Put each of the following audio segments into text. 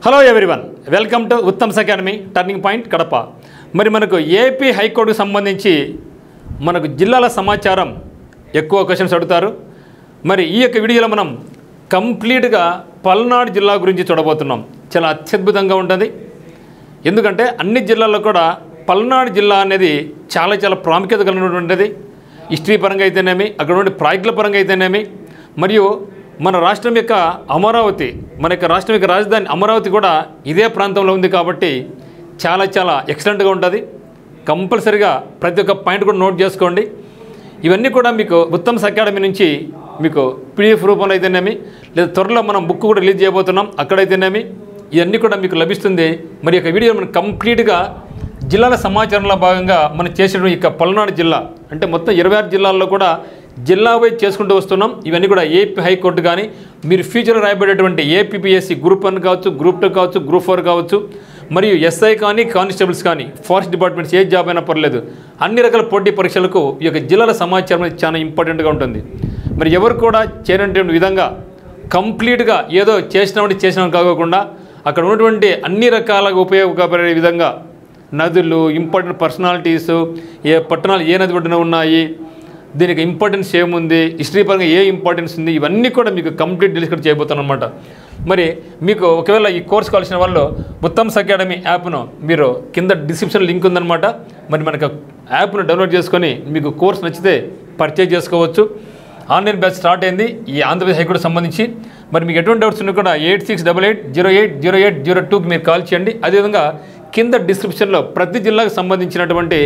Hello everyone, welcome to Uttam's academy turning point Kadapa. మరి మనకు AP హైకోర్టుకు సంబంధించి మనకు జిల్లాల సమాచారం ఎక్కువ క్వశ్చన్స్ అడుగుతారు. మరి ఈ యొక్క వీడియోలో మనం కంప్లీట్గా పల్నాడు జిల్లా గురించి చూడబోతున్నాం. చాలా అత్యద్భుతంగా ఉంటుంది. ఎందుకంటే అన్ని జిల్లాల్లో కూడా పల్నాడు జిల్లా అనేది చాలా ప్రాముఖ్యత కలిగినటువంటిది. హిస్టరీ పరంగా అయితేనేమి, అక్కడ ఉండే ప్రాజెక్టుల పరంగా అయితేనేమి, మరియు మన రాష్ట్రం యొక్క అమరావతి, మన యొక్క రాష్ట్రం యొక్క రాజధాని అమరావతి కూడా ఇదే ప్రాంతంలో ఉంది. కాబట్టి చాలా ఎక్సలెంట్గా ఉంటుంది. కంపల్సరీగా ప్రతి ఒక్క పాయింట్ కూడా నోట్ చేసుకోండి. ఇవన్నీ కూడా మీకు ఉత్తమ్స్ అకాడమీ నుంచి మీకు పీడిఎఫ్ రూపంలో అయితేనేమి, లేదా త్వరలో మనం బుక్ కూడా రిలీజ్ చేయబోతున్నాం, అక్కడైతేనేమి ఇవన్నీ కూడా మీకు లభిస్తుంది. మరి యొక్క వీడియో మనం కంప్లీట్గా జిల్లాల సమాచారంలో భాగంగా మనం చేసేటువంటి ఇక పల్నాడు జిల్లా అంటే మొత్తం 26 జిల్లాల్లో కూడా జిల్లా వైజ్ చేసుకుంటూ వస్తున్నాం. ఇవన్నీ కూడా ఏపీ హైకోర్టు కానీ, మీరు ఫ్యూచర్లో రాయబడేటువంటి ఏపీపీఎస్సీ గ్రూప్ 1 కావచ్చు, గ్రూప్ 2 కావచ్చు, గ్రూప్ 4 కావచ్చు, మరియు ఎస్ఐ కానీ, కానిస్టేబుల్స్ కానీ, ఫారెస్ట్ డిపార్ట్మెంట్స్ ఏ జాబ్ అయినా పర్లేదు, అన్ని రకాల పోటీ పరీక్షలకు ఈ యొక్క జిల్లాల సమాచారం అనేది చాలా ఇంపార్టెంట్గా ఉంటుంది. మరి ఎవరు కూడా చేయనటువంటి విధంగా కంప్లీట్గా ఏదో చేసినాం కాకుండా అక్కడ ఉన్నటువంటి అన్ని రకాలుగా ఉపయోగపడే విధంగా నదులు, ఇంపార్టెంట్ పర్సనాలిటీస్, ఏ పట్టణాలు ఏ నది ఒడ్డున ఉన్నాయి, దీనికి ఇంపార్టెన్స్ ఏముంది, హిస్టరీ పరంగా ఏ ఇంపార్టెన్స్ ఉంది, ఇవన్నీ కూడా మీకు కంప్లీట్ డిస్కస్ చేయబోతాను అనమాట. మరి మీకు ఒకవేళ ఈ కోర్స్ కావాల్సిన వాళ్ళు ఉత్తమ్స్ అకాడమీ యాప్ను మీరు కింద డిస్క్రిప్షన్ లింక్ ఉందన్నమాట. మరి మనకు యాప్ను డౌన్లోడ్ చేసుకొని మీకు కోర్స్ నచ్చితే పర్చేజ్ చేసుకోవచ్చు. ఆన్లైన్ బ్యాచ్ స్టార్ట్ అయింది ఈ ఆంధ్రప్రదేశ్ హైకోర్టుకు సంబంధించి. మరి మీకు ఎటువంటి డౌట్స్ ఉన్నా కూడా 8688080802కి మీరు కాల్ చేయండి. అదేవిధంగా కింద డిస్క్రిప్షన్లో ప్రతి జిల్లాకు సంబంధించినటువంటి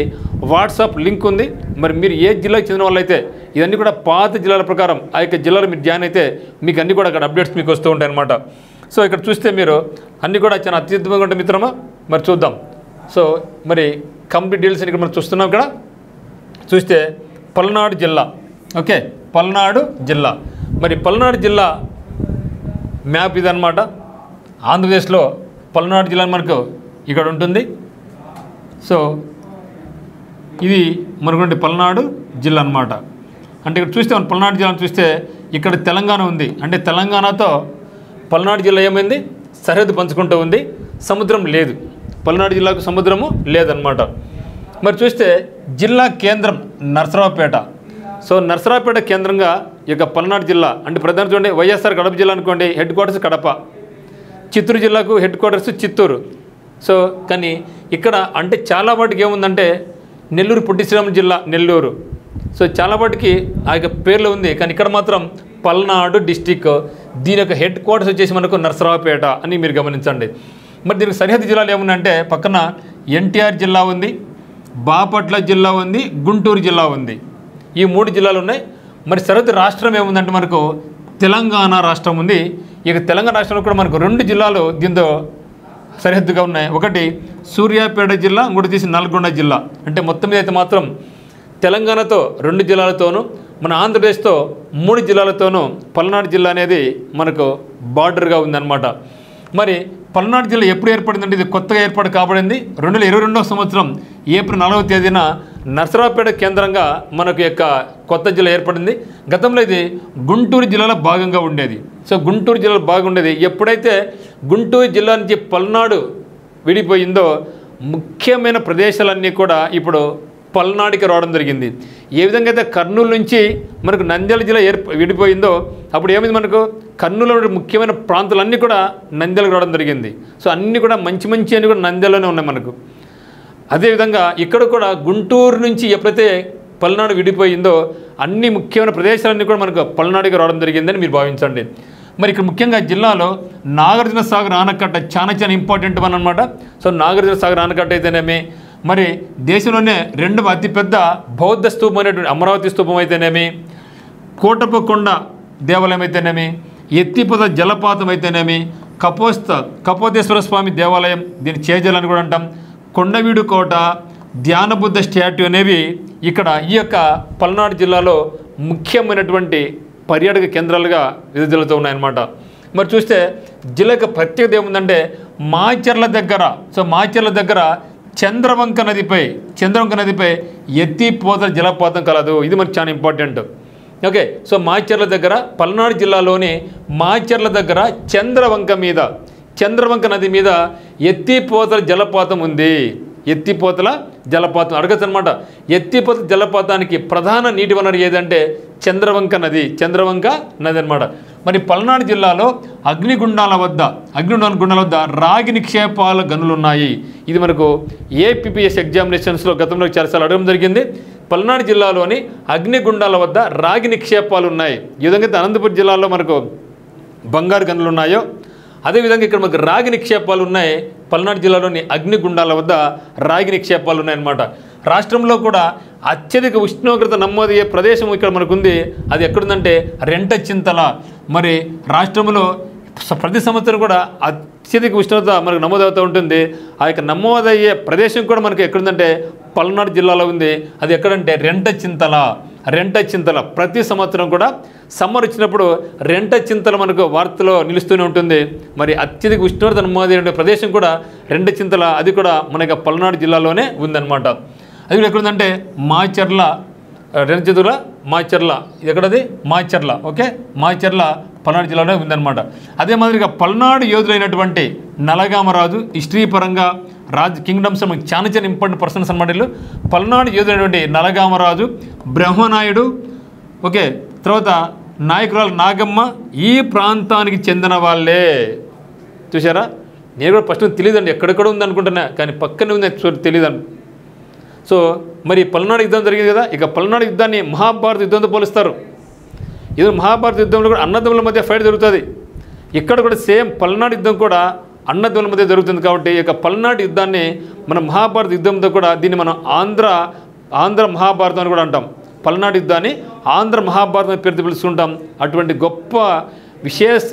వాట్సాప్ లింక్ ఉంది. మరి మీరు ఏ జిల్లాకు చెందిన వాళ్ళైతే ఇవన్నీ కూడా పాత జిల్లాల ప్రకారం ఆ యొక్క జిల్లాలో మీరు జాయిన్ అయితే మీకు అన్నీ కూడా అక్కడ అప్డేట్స్ మీకు వస్తూ ఉంటాయి అన్నమాట. సో ఇక్కడ చూస్తే మీరు అన్నీ కూడా చాలా అత్యద్భుతంగా ఉంటాయి మిత్రమా. మరి చూద్దాం. సో మరి కంప్లీట్ డీటెయిల్స్ ఇక్కడ మనం చూస్తున్నాం. ఇక్కడ చూస్తే పల్నాడు జిల్లా, ఓకే, పల్నాడు జిల్లా. మరి పల్నాడు జిల్లా మ్యాప్ ఇదన్నమాట. ఆంధ్రప్రదేశ్లో పల్నాడు జిల్లా మనకు ఇక్కడ ఉంటుంది. సో ఇది మనకుంటే పల్నాడు జిల్లా అన్నమాట. అంటే ఇక్కడ చూస్తే మన పల్నాడు జిల్లాను చూస్తే ఇక్కడ తెలంగాణ ఉంది. అంటే తెలంగాణతో పల్నాడు జిల్లా ఏమైంది, సరిహద్దు పంచుకుంటూ ఉంది. సముద్రం లేదు, పల్నాడు జిల్లాకు సముద్రము లేదన్నమాట. మరి చూస్తే జిల్లా కేంద్రం నరసరావుపేట. సో నరసరావుపేట కేంద్రంగా ఈ యొక్క పల్నాడు జిల్లా అంటే ప్రధాన చూడండి, వైఎస్ఆర్ కడప జిల్లా అనుకోండి, హెడ్ క్వార్టర్స్ కడప. చిత్తూరు జిల్లాకు హెడ్ క్వార్టర్స్ చిత్తూరు. సో కానీ ఇక్కడ అంటే చాలా వాటికి ఏముందంటే నెల్లూరు పొట్టి శ్రీరాములు జిల్లా నెల్లూరు. సో చాలా వాటికి ఆ యొక్క పేర్లు ఉంది. కానీ ఇక్కడ మాత్రం పల్నాడు డిస్టిక్. దీని యొక్క హెడ్ క్వార్టర్స్ వచ్చేసి మనకు నరసరావుపేట అని మీరు గమనించండి. మరి దీనికి సరిహద్దు జిల్లాలు ఏమున్నాయంటే పక్కన ఎన్టీఆర్ జిల్లా ఉంది, బాపట్ల జిల్లా ఉంది, గుంటూరు జిల్లా ఉంది. ఈ 3 జిల్లాలు ఉన్నాయి. మరి సరిహద్దు రాష్ట్రం ఏముందంటే మనకు తెలంగాణ రాష్ట్రం ఉంది. ఇక తెలంగాణ రాష్ట్రంలో కూడా మనకు 2 జిల్లాలు దీంతో సరిహద్దుగా ఉన్నాయి. ఒకటి సూర్యాపేట జిల్లా, ఇంకోటి తీసి నల్గొండ జిల్లా. అంటే మొత్తం మీద అయితే మాత్రం తెలంగాణతో 2 జిల్లాలతోనూ, మన ఆంధ్రప్రదేశ్తో 3 జిల్లాలతోనూ పల్నాడు జిల్లా అనేది మనకు బార్డర్గా ఉందన్నమాట. మరి పల్నాడు జిల్లా ఎప్పుడు ఏర్పడిందంటే ఇది కొత్తగా ఏర్పాటు కాబడింది 2022వ సంవత్సరం ఏప్రిల్ 4వ తేదీన నరసరావుపేట కేంద్రంగా మనకు యొక్క కొత్త జిల్లా ఏర్పడింది. గతంలో ఇది గుంటూరు జిల్లాలో భాగంగా ఉండేది. సో గుంటూరు జిల్లాలో బాగుండేది. ఎప్పుడైతే గుంటూరు జిల్లా నుంచి పల్నాడు విడిపోయిందో ముఖ్యమైన ప్రదేశాలన్నీ కూడా ఇప్పుడు పల్నాడుకి రావడం జరిగింది. ఏ విధంగా అయితే కర్నూలు నుంచి మనకు నంద్యాల జిల్లా విడిపోయిందో అప్పుడు ఏమైంది, మనకు కర్నూలులో ముఖ్యమైన ప్రాంతాలన్నీ కూడా నంద్యాలకు రావడం జరిగింది. సో అన్నీ కూడా మంచి అన్నీ కూడా నంద్యాలలోనే ఉన్నాయి మనకు. అదేవిధంగా ఇక్కడ కూడా గుంటూరు నుంచి ఎప్పుడైతే పల్నాడు విడిపోయిందో అన్ని ముఖ్యమైన ప్రదేశాలన్నీ కూడా మనకు పల్నాడుకి రావడం జరిగిందని మీరు భావించండి. మరి ఇక్కడ ముఖ్యంగా జిల్లాలో నాగార్జున సాగర్ ఆనకట్ట చాలా ఇంపార్టెంట్ వన్ అనమాట. సో నాగార్జున సాగర్ ఆనకట్ట అయితేనేమి, మరి దేశంలోనే 2వ అతిపెద్ద బౌద్ధ స్తూపం అనేటువంటి అమరావతి స్తూపం అయితేనేమి, కోటప్పకొండ దేవాలయం అయితేనేమి, ఎత్తిపోత జలపాతం అయితేనేమి, కపోతేశ్వర స్వామి దేవాలయం, దీన్ని చేజలని కూడా అంటాం, కొండవీడు కోట, ధ్యానబుద్ధ స్టాట్యూ అనేవి ఇక్కడ ఈ యొక్క పల్నాడు జిల్లాలో ముఖ్యమైనటువంటి పర్యాటక కేంద్రాలుగా విడుదలతో ఉన్నాయన్నమాట. మరి చూస్తే జిల్లా యొక్క ప్రత్యేకత ఏముందంటే మాచర్ల దగ్గర చంద్రవంక నదిపై ఎత్తిపోత జలపాతం కలదు. ఇది మనకు చాలా ఇంపార్టెంట్. ఓకే, సో మాచర్ల దగ్గర పల్నాడు జిల్లాలోని మాచర్ల దగ్గర చంద్రవంక మీద చంద్రవంక నది మీద ఎత్తిపోతల జలపాతం ఉంది. ఎత్తిపోతల జలపాతం అడగచ్చు అనమాట. ఎత్తిపోతల జలపాతానికి ప్రధాన నీటి వనరు ఏదంటే చంద్రవంక నది. చంద్రవంక నది అనమాట. మరి పల్నాడు జిల్లాలో అగ్నిగుండాల వద్ద రాగి నిక్షేపాల గనులు ఉన్నాయి. ఇది మనకు ఏపీపీఎస్ ఎగ్జామినేషన్స్లో గతంలో చాలాసార్లు అడగడం జరిగింది. పల్నాడు జిల్లాలోని అగ్నిగుండాల వద్ద రాగి నిక్షేపాలు ఉన్నాయి. ఈ విధంగా అనంతపురం జిల్లాలో మనకు బంగారు గనులు ఉన్నాయో అదేవిధంగా ఇక్కడ మనకు రాగి నిక్షేపాలు ఉన్నాయి. పల్నాడు జిల్లాలోని అగ్నిగుండాల వద్ద రాగి నిక్షేపాలు ఉన్నాయన్నమాట. రాష్ట్రంలో కూడా అత్యధిక ఉష్ణోగ్రత నమోదయ్యే ప్రదేశం ఇక్కడ మనకుంది. అది ఎక్కడుందంటే రెంటచింతల. మరి రాష్ట్రంలో ప్రతి సంవత్సరం కూడా అత్యధిక ఉష్ణోగ్రత మనకు నమోదవుతూ ఉంటుంది. ఆ యొక్క నమోదయ్యే ప్రదేశం కూడా మనకు ఎక్కడుందంటే పల్నాడు జిల్లాలో ఉంది. అది ఎక్కడంటే రెంటచింతల. ప్రతి సంవత్సరం కూడా సమ్మర్ వచ్చినప్పుడు రెంటచింతల మనకు వార్తలో నిలుస్తూనే ఉంటుంది. మరి అత్యధిక ఉష్ణోగ్రత నమోదయ్యే ప్రదేశం కూడా రెంటచింతల. అది కూడా మనకి పల్నాడు జిల్లాలోనే ఉందన్నమాట. అది కూడా ఎక్కడుందంటే మాచర్ల. రెంటచింతల మాచర్ల. ఇది ఎక్కడది? మాచర్ల. ఓకే, మాచర్ల పల్నాడు జిల్లాలోనే ఉందన్నమాట. అదే మాదిరిగా పల్నాడు యోధులైనటువంటి నలగామరాజు హిస్టరీ పరంగా కింగ్డమ్స్ చాలా ఇంపార్టెంట్ పర్సన్స్ అన్నమాట. వీళ్ళు పల్నాడు యోధులైనటువంటి నలగామరాజు, బ్రహ్మనాయుడు, ఓకే, తర్వాత నాయకురాలు నాగమ్మ ఈ ప్రాంతానికి చెందిన వాళ్ళే. చూసారా, నేను కూడా ఫస్ట్ తెలియదండి, ఎక్కడెక్కడ ఉంది అనుకుంటున్నా, కానీ పక్కనే ఉంది తెలియదండి. సో మరి పల్నాడు యుద్ధం జరిగింది కదా, ఇక పల్నాడు యుద్ధాన్ని మహాభారత యుద్ధంతో పోలుస్తారు. ఇది మహాభారత యుద్ధంలో కూడా అన్నదమ్ముల మధ్య ఫైట్ జరుగుతుంది. ఇక్కడ కూడా సేమ్ పల్నాడు యుద్ధం కూడా అన్నదమ్ముల మధ్య జరుగుతుంది. కాబట్టి ఇక పల్నాడు యుద్ధాన్ని మన మహాభారత యుద్ధంతో కూడా దీన్ని మనం ఆంధ్ర మహాభారతం అని కూడా అంటాం. పల్నాడు యుద్ధాన్ని ఆంధ్ర మహాభారతం పేరుతో పిలుచుకుంటాం. అటువంటి గొప్ప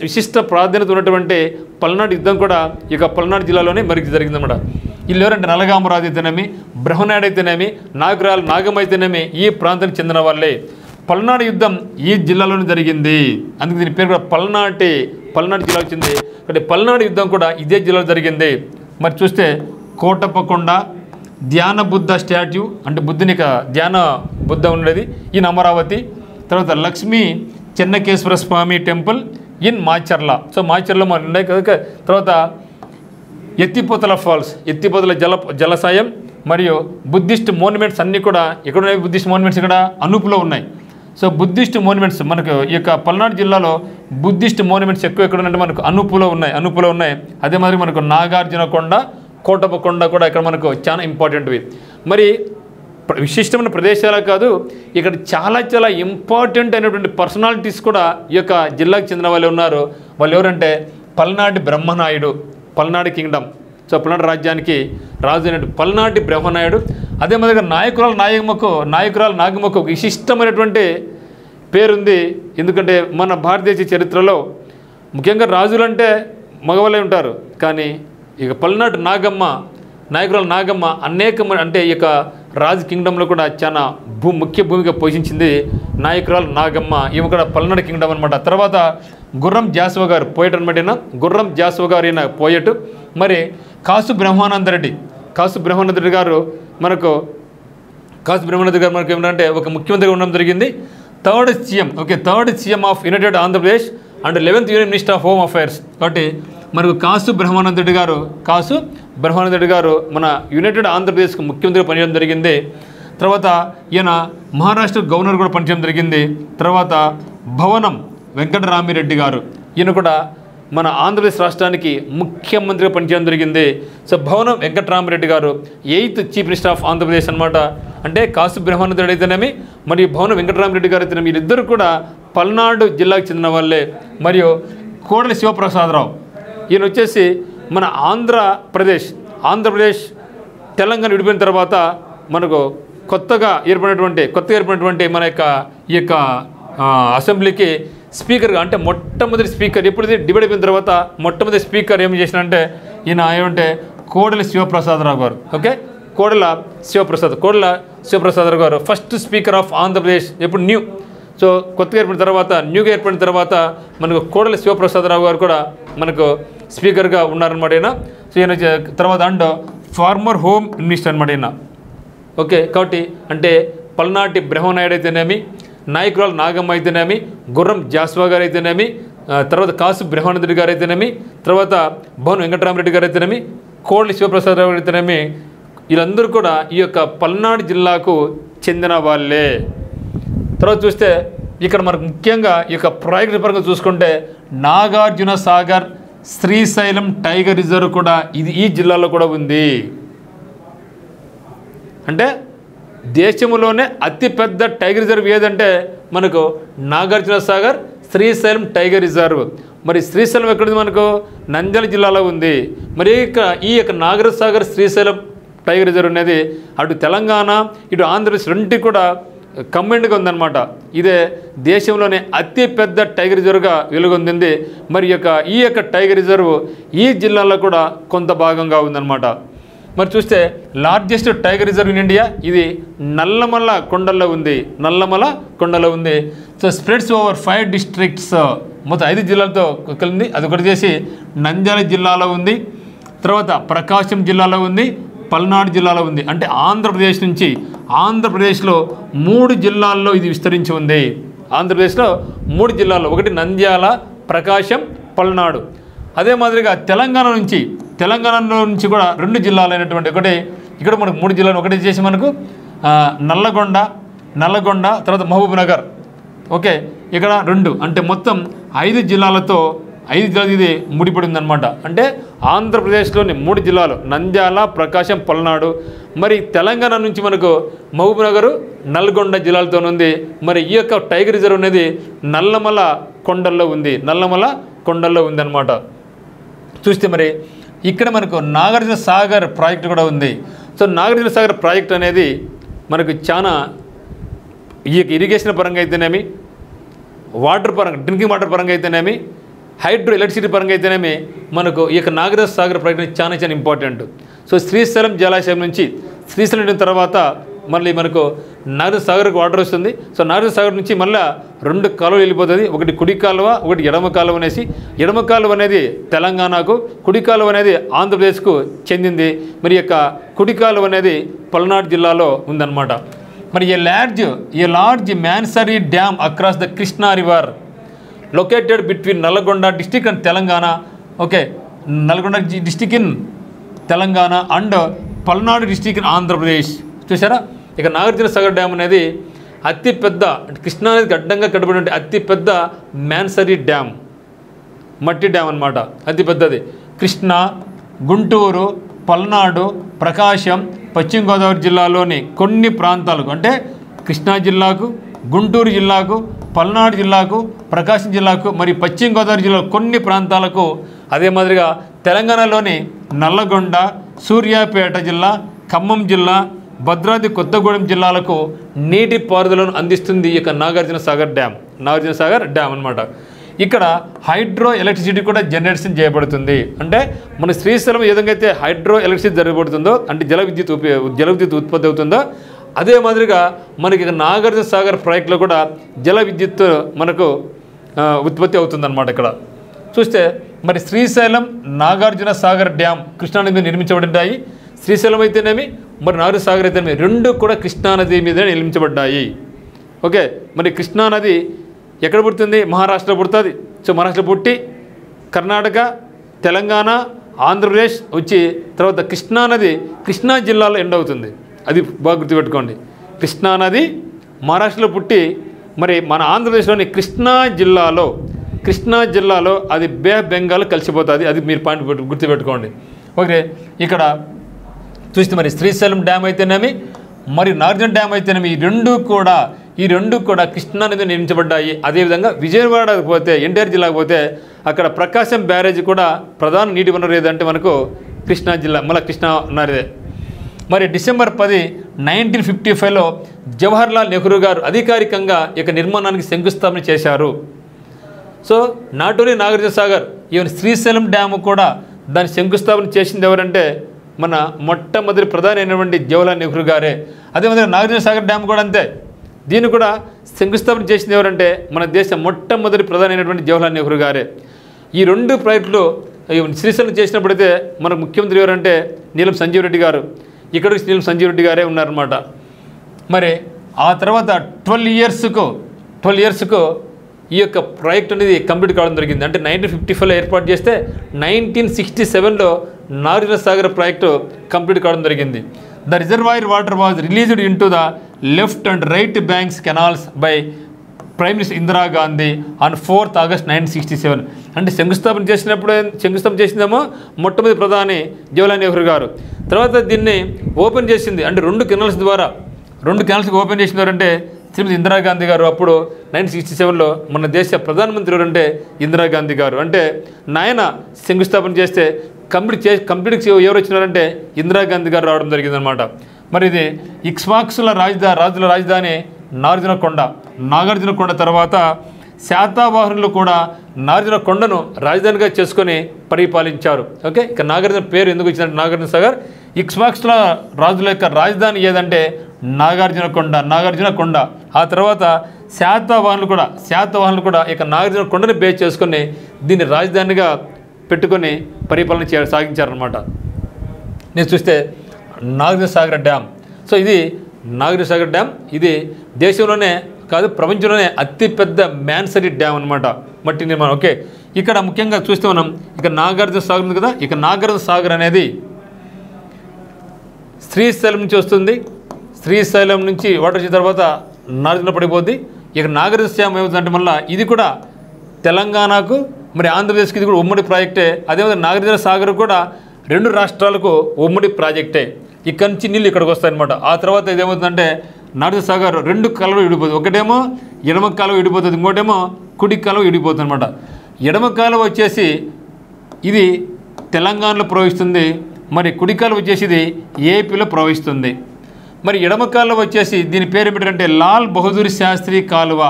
విశిష్ట ప్రాధాన్యత ఉన్నటువంటి పల్నాడు యుద్ధం కూడా ఇక పల్నాడు జిల్లాలోనే మరికి జరిగిందన్నమాట. వీళ్ళు ఎవరంటే నలగామరాజు అయితేనేమి, బ్రహ్మనాయుడు అయితేనేమి, నాగరాలు నాగమ్మ అయితేనేమి ఈ ప్రాంతానికి చెందిన వాళ్ళే. పల్నాడు యుద్ధం ఈ జిల్లాలోనే జరిగింది. అందుకే దీని పేరు కూడా పల్నాడు జిల్లాకు చెంది. కాబట్టి పల్నాడు యుద్ధం కూడా ఇదే జిల్లాలో జరిగింది. మరి చూస్తే కోటప్పకొండ ధ్యాన బుద్ధ స్టాట్యూ, అంటే బుద్ధుని ధ్యాన బుద్ధ ఉండేది ఈయన అమరావతి. తర్వాత Lakshmi Chennakeshwara Swamy temple in Macherla. So Macherla మనం ఉన్నాయి కదా. తర్వాత ఎత్తిపోతల ఫాల్స్, ఎత్తిపోతల జలసాయం మరియు బుద్ధిస్ట్ మోన్యుమెంట్స్ అన్నీ కూడా ఎక్కడున్నాయి? బుద్ధిస్ట్ మోన్యుమెంట్స్ ఇక్కడ అనూపులో ఉన్నాయి. సో బుద్ధిస్ట్ మోన్యుమెంట్స్ మనకు ఈ యొక్క పల్నాడు జిల్లాలో బుద్ధిస్ట్ మోన్యుమెంట్స్ ఎక్కువ ఎక్కడ ఉన్నాయంటే మనకు అనూపులో ఉన్నాయి. అదే మాదిరి మనకు నాగార్జునకొండ, కోటప్పకొండ కూడా ఇక్కడ మనకు చాలా ఇంపార్టెంట్వి. మరి విశిష్టమైన ప్రదేశాలే కాదు, ఇక్కడ చాలా ఇంపార్టెంట్ అయినటువంటి పర్సనాలిటీస్ కూడా ఈ యొక్క జిల్లాకు చెందిన వాళ్ళు ఉన్నారు. వాళ్ళు ఎవరంటే పల్నాటి బ్రహ్మనాయుడు, పల్నాడు కింగ్డమ్. సో పల్నాడు రాజ్యానికి రాజు అయినట్టు పల్నాటి బ్రహ్మనాయుడు. అదే మాదిరిగా నాయకురాలు నాగమ్మకు ఒక విశిష్టమైనటువంటి పేరుంది. ఎందుకంటే మన భారతదేశ చరిత్రలో ముఖ్యంగా రాజులంటే మగవాళ్ళే ఉంటారు, కానీ ఇక పల్నాడు నాయకురాలు నాగమ్మ అంటే ఈ యొక్క రాజు కింగ్డంలో కూడా చాలా ముఖ్య భూమిక పోషించింది నాయకురాలు నాగమ్మ. ఈమె కూడా పల్నాడు కింగ్డమ్ అనమాట. తర్వాత గుర్రం జాషువా గారు పోయట్ అనమాట. గుర్రం జాషువా గారు ఈయన పోయట్. మరి కాసు బ్రహ్మానంద రెడ్డి గారు మనకు ఏమిటంటే ఒక ముఖ్యమంత్రిగా ఉండడం జరిగింది. Third CM of United Andhra Pradesh and 11th union minister of home affairs. కాబట్టి మనకు కాసు బ్రహ్మానంద రెడ్డి గారు మన యునైటెడ్ ఆంధ్రప్రదేశ్కు ముఖ్యమంత్రిగా పనిచేయడం జరిగింది. తర్వాత ఈయన మహారాష్ట్ర గవర్నర్ కూడా పనిచేయడం జరిగింది. తర్వాత భవనం వెంకటరామిరెడ్డి గారు, ఈయన కూడా మన ఆంధ్రప్రదేశ్ రాష్ట్రానికి ముఖ్యమంత్రిగా పనిచేయడం జరిగింది. సో భవనం వెంకటరామిరెడ్డి గారు 8th chief minister of Andhra Pradesh అనమాట. అంటే కాసు బ్రహ్మానంద రెడ్డి అయితేనేమి మరియు భవనం వెంకటరామిరెడ్డి గారు అయితేనేమి వీరిద్దరు కూడా పల్నాడు జిల్లాకు చెందిన వాళ్ళే. మరియు కోడలి శివప్రసాదరావు, ఈయన వచ్చేసి మన ఆంధ్రప్రదేశ్ తెలంగాణ విడిపోయిన తర్వాత మనకు కొత్తగా ఏర్పడినటువంటి మన ఈ యొక్క అసెంబ్లీకి స్పీకర్గా, అంటే మొట్టమొదటి స్పీకర్ ఎప్పుడు డిబేట్ అయిపోయిన తర్వాత మొట్టమొదటి స్పీకర్ ఏం చేసినంటే ఈయన ఏమంటే కోడలి శివప్రసాదరావు గారు. ఓకే, కోడల శివప్రసాదరావు గారు ఫస్ట్ స్పీకర్ ఆఫ్ ఆంధ్రప్రదేశ్. ఎప్పుడు సో కొత్తగా న్యూగా ఏర్పడిన తర్వాత మనకు కోడలి శివప్రసాదరావు గారు కూడా మనకు స్పీకర్గా ఉన్నారనమాట ఈయన. సో ఈయన తర్వాత అండ్ ఫార్మర్ హోమ్ మినిస్టర్ అనమాట ఈయన. ఓకే, కాబట్టి అంటే పల్నాటి బ్రహ్మనాయుడు అయితేనేమి, నాయకురాలు నాగమ్మ అయితేనేమి, గుర్రం జాషువా గారు అయితేనేమి, తర్వాత కాసు బ్రహ్మానందరెడ్డి గారు అయితేనేమి, తర్వాత భవన్ వెంకటరామరెడ్డి గారు అయితేనేమి, కోళ్ళి శివప్రసాద్ రావు అయితేనేమి, వీళ్ళందరూ కూడా ఈ యొక్క పల్నాడు జిల్లాకు చెందిన వాళ్ళే. తర్వాత చూస్తే ఇక్కడ మనకు ముఖ్యంగా ఈ యొక్క ప్రాజెక్ట్ పరంగా చూసుకుంటే నాగార్జున సాగర్ శ్రీశైలం టైగర్ రిజర్వ్ కూడా ఈ జిల్లాలో కూడా ఉంది. అంటే దేశంలోనే అతిపెద్ద టైగర్ రిజర్వ్ ఏదంటే మనకు నాగార్జున సాగర్ శ్రీశైలం టైగర్ రిజర్వ్. మరి శ్రీశైలం ఎక్కడుంది? మనకు నంద్యాల జిల్లాలో ఉంది. మరి ఈ యొక్క నాగార్జున సాగర్ శ్రీశైలం టైగర్ రిజర్వ్ అనేది అటు తెలంగాణ ఇటు ఆంధ్రప్రదేశ్ రెండింటి కూడా కంబైన్డ్గా ఉందన్నమాట. ఇదే దేశంలోనే అతిపెద్ద టైగర్ రిజర్వ్గా వెలుగొందింది. మరి ఈ యొక్క టైగర్ రిజర్వ్ ఈ జిల్లాలో కూడా కొంత భాగంగా ఉందన్నమాట. మరి చూస్తే largest tiger reserve in India ఇది నల్లమల కొండల్లో ఉంది. సో స్ప్రెడ్స్ ఓవర్ 5 డిస్ట్రిక్ట్స్, మొత్తం 5 జిల్లాలతో కలిగింది. అది ఒకటి చేసి నంద్యాల జిల్లాలో ఉంది, తర్వాత ప్రకాశం జిల్లాలో ఉంది, పల్నాడు జిల్లాలో ఉంది. అంటే ఆంధ్రప్రదేశ్లో 3 జిల్లాల్లో ఇది విస్తరించి ఉంది. ఆంధ్రప్రదేశ్లో 3 జిల్లాల్లో, ఒకటి నంద్యాల, ప్రకాశం, పల్నాడు. అదే మాదిరిగా తెలంగాణలో నుంచి కూడా 2 జిల్లాలైనటువంటి ఒకటి ఇక్కడ మనకు 3 జిల్లాలు ఒకటి చేసి మనకు నల్లగొండ తర్వాత మహబూబ్ నగర్. ఓకే, ఇక్కడ 2 అంటే మొత్తం 5 జిల్లాలతో ఇది ముడిపడి ఉందన్నమాట. అంటే ఆంధ్రప్రదేశ్లోని 3 జిల్లాలు నంద్యాల, ప్రకాశం, పల్నాడు. మరి తెలంగాణ నుంచి మనకు మహబూబ్ నగర్, నల్గొండ జిల్లాలతో ఉంది. మరి ఈ యొక్క టైగర్ రిజర్వ్ అనేది నల్లమల కొండల్లో ఉందన్నమాట. చూస్తే మరి ఇక్కడ మనకు నాగార్జున సాగర్ ప్రాజెక్ట్ కూడా ఉంది. సో నాగార్జున సాగర్ ప్రాజెక్ట్ అనేది మనకు చాలా ఈ ఇరిగేషన్ పరంగా అయితేనేమి, వాటర్ పరంగా డ్రింకింగ్ వాటర్ పరంగా అయితేనేమి, హైడ్రో ఎలక్ట్రిసిటీ పరంగా అయితేనేమి మనకు ఈ యొక్క నాగార్జున సాగర్ ప్రాజెక్ట్ చాలా ఇంపార్టెంట్. సో శ్రీశైలం జలాశయం నుంచి శ్రీశైలం తర్వాత మళ్ళీ మనకు నాగార్జున సాగర్కి వాటర్ వస్తుంది. సో నాగార్జున సాగర్ నుంచి మళ్ళీ 2 కాలువలు వెళ్ళిపోతుంది. ఒకటి కుడి కాలువ, ఒకటి ఎడమ కాలువ అనేసి. ఎడమ కాలువ అనేది తెలంగాణకు, కుడి కాలువ అనేది ఆంధ్రప్రదేశ్కు చెందింది. మరి యొక్క కుడి కాలువ అనేది పల్నాడు జిల్లాలో ఉందన్నమాట. మరి a large masonry dam across the Krishna river located between Nalgonda district and Telangana. Okay, Nalgonda district in Telangana and Palnadu district in Andhra Pradesh. చూసారా, ఇక నాగార్జున సాగర్ డ్యామ్ అనేది అతిపెద్ద కృష్ణా నదికి అడ్డంగా కట్టబడిన అతిపెద్ద మ్యాన్సరీ డ్యామ్, మట్టి డ్యామ్ అనమాట. అతిపెద్దది. కృష్ణా, గుంటూరు, పల్నాడు, ప్రకాశం, పశ్చిమ గోదావరి జిల్లాలోని కొన్ని ప్రాంతాలకు, అంటే కృష్ణా జిల్లాకు, గుంటూరు జిల్లాకు, పల్నాడు జిల్లాకు, ప్రకాశం జిల్లాకు, మరి పశ్చిమ గోదావరి జిల్లా కొన్ని ప్రాంతాలకు, అదే మాదిరిగా తెలంగాణలోని నల్లగొండ, సూర్యాపేట జిల్లా, ఖమ్మం జిల్లా, భద్రాద్రి కొత్తగూడెం జిల్లాలకు నీటి పారుదలను అందిస్తుంది ఈ యొక్క నాగార్జున సాగర్ డ్యామ్ అనమాట. ఇక్కడ హైడ్రో ఎలక్ట్రిసిటీ కూడా జనరేషన్ చేయబడుతుంది. అంటే మన శ్రీశైలం ఏ విధంగా అయితే హైడ్రో ఎలక్ట్రిసిటీ జరగబడుతుందో, అంటే జల విద్యుత్ ఉత్పత్తి అవుతుందో, అదే మాదిరిగా మనకి నాగార్జున సాగర్ ప్రాజెక్టులో కూడా జల విద్యుత్ మనకు ఉత్పత్తి అవుతుందన్నమాట. ఇక్కడ చూస్తే మరి శ్రీశైలం, నాగార్జున సాగర్ డ్యామ్ కృష్ణానది మీద నిర్మించబడ్డాయి. శ్రీశైలం అయితేనేమి, మరి నాగార్జున సాగర్ అయితేనేమి 2 కూడా కృష్ణానది మీద నిర్మించబడ్డాయి. ఓకే, మరి కృష్ణానది ఎక్కడ పుడుతుంది? మహారాష్ట్రలో పుడుతుంది. సో మహారాష్ట్రలో పుట్టి కర్ణాటక, తెలంగాణ, ఆంధ్రప్రదేశ్ వచ్చి తర్వాత కృష్ణానది కృష్ణా జిల్లాలో ఎండ్ అవుతుంది. అది బాగా గుర్తుపెట్టుకోండి. కృష్ణానది మహారాష్ట్రలో పుట్టి మరి మన ఆంధ్రప్రదేశ్లోని కృష్ణా జిల్లాలో అది బే ఆఫ్ బెంగాల్ కలిసిపోతుంది. అది మీరు పాయింట్ గుర్తుపెట్టుకోండి. ఓకే, ఇక్కడ చూస్తే మరి శ్రీశైలం డ్యామ్ అయితేనేమి, మరి నాగార్జున డ్యామ్ అయితేనేమి ఈ రెండు కూడా కృష్ణానది నిర్మించబడ్డాయి. అదేవిధంగా విజయవాడకు పోతే, ఎన్టీఆర్ జిల్లాకు పోతే అక్కడ ప్రకాశం బ్యారేజ్ కూడా ప్రధాన నీటి వనరు ఏదంటే మనకు కృష్ణా జిల్లా, మళ్ళీ కృష్ణా నదిదే. మరి డిసెంబర్ 10, 1955లో జవహర్లాల్ నెహ్రూ గారు అధికారికంగా ఇక నిర్మాణానికి శంకుస్థాపన చేశారు. So not only Nagarjuna Sagar, even Srisailam dam కూడా దాన్ని శంకుస్థాపన చేసింది ఎవరంటే మన మొట్టమొదటి ప్రధాని అయినటువంటి జవహర్లాల్ నెహ్రూ గారే. అదేవిధంగా నాగార్జున సాగర్ డ్యామ్ కూడా అంతే. దీన్ని కూడా శంకుస్థాపన చేసింది ఎవరంటే మన దేశ మొట్టమొదటి ప్రధాని అయినటువంటి జవహర్లాల్ నెహ్రూ గారే. ఈ 2 ప్రాజెక్టులు శ్రీశైలం చేసినప్పుడైతే మనకు ముఖ్యమంత్రి ఎవరంటే నీలం సంజీవ్ రెడ్డి గారు. ఇక్కడికి నీలం సంజీవ్ రెడ్డి గారే ఉన్నారన్నమాట. మరి ఆ తర్వాత 12 ఇయర్స్కు ఈ యొక్క ప్రాజెక్ట్ అనేది కంప్లీట్ కావడం జరిగింది. అంటే 1955లో ఏర్పాటు చేస్తే 1967లో నాగార్జున సాగర్ ప్రాజెక్టు కంప్లీట్ కావడం జరిగింది. The reservoir water was released in to the left and right banks canals by prime minister Indira Gandhi on 4th August 1967. అంటే శంకుస్థాపన చేసిందేమో మొట్టమొదటి ప్రధాని జవహర్లాల్ నెహ్రూ గారు. తర్వాత దీన్ని ఓపెన్ చేసింది అంటే 2 కెనాల్స్ ద్వారా 2 కెనాల్స్ ఓపెన్ చేసినారంటే శ్రీమతి ఇందిరాగాంధీ గారు. అప్పుడు 1967లో మన దేశ ప్రధానమంత్రి ఎవరంటే ఇందిరాగాంధీ గారు. అంటే నాయన శంకుస్థాపన చేస్తే కంప్లీట్ ఎవరు వచ్చినారంటే ఇందిరాగాంధీ గారు రావడం జరిగిందనమాట. మరి ఇది ఇక్ష్వాకుల రాజుల రాజధాని నాగార్జునకొండ తర్వాత శాతవాహనులు కూడా నాగార్జునకొండను రాజధానిగా చేసుకొని పరిపాలించారు. ఓకే, ఇక నాగార్జున పేరు ఎందుకు వచ్చిందంటే నాగార్జున సాగర్. ఇక్ష్వాకుల రాజుల యొక్క రాజధాని ఏదంటే నాగార్జునకొండ. ఆ తర్వాత శాతవాహనులు కూడా ఇక నాగార్జునకొండని బేస్ చేసుకొని దీన్ని రాజధానిగా పెట్టుకొని పరిపాలన సాగించారనమాట. నేను చూస్తే నాగార్జున సాగర్ డ్యామ్. సో ఇది నాగార్జున సాగర్ డ్యామ్. ఇది దేశంలోనే కాదు ప్రపంచంలోనే అతిపెద్ద మ్యాన్సరీ డ్యామ్ అనమాట, మట్టి నిర్మాణం. ఓకే, ఇక్కడ ముఖ్యంగా చూస్తే మనం ఇక నాగార్జున సాగర్ ఉంది కదా. ఇక నాగార్జున సాగర్ అనేది శ్రీశైలం నుంచి వస్తుంది. శ్రీశైలం నుంచి వాటర్ వచ్చిన తర్వాత నాగార్జున పడిపోద్ది. ఇక నాగార్జున డ్యామ్ ఏమవుతుందంటే మళ్ళీ ఇది కూడా తెలంగాణకు మరి ఆంధ్రప్రదేశ్కి ఇది కూడా ఉమ్మడి ప్రాజెక్టే. అదేవిధంగా నాగార్జున సాగర్ కూడా 2 రాష్ట్రాలకు ఉమ్మడి ప్రాజెక్టే. ఇక్కడి నుంచి నీళ్ళు ఇక్కడికి వస్తాయన్నమాట. ఆ తర్వాత ఇదేమవుతుందంటే నాగార్జున సాగర్ 2 కాలువలు విడిపోతుంది. ఒకటేమో ఎడమ కాలువ విడిపోతుంది, ఇంకోటేమో కుడి కాలువ విడిపోతుంది అనమాట. ఎడమ కాలువ వచ్చేసి ఇది తెలంగాణలో ప్రవహిస్తుంది, మరి కుడి కాలువ వచ్చేసి ఇది ఏపీలో ప్రవహిస్తుంది. మరి ఎడమ కాలువ వచ్చేసి దీని పేరు ఏమిటంటే లాల్ బహదూర్ శాస్త్రి కాలువ.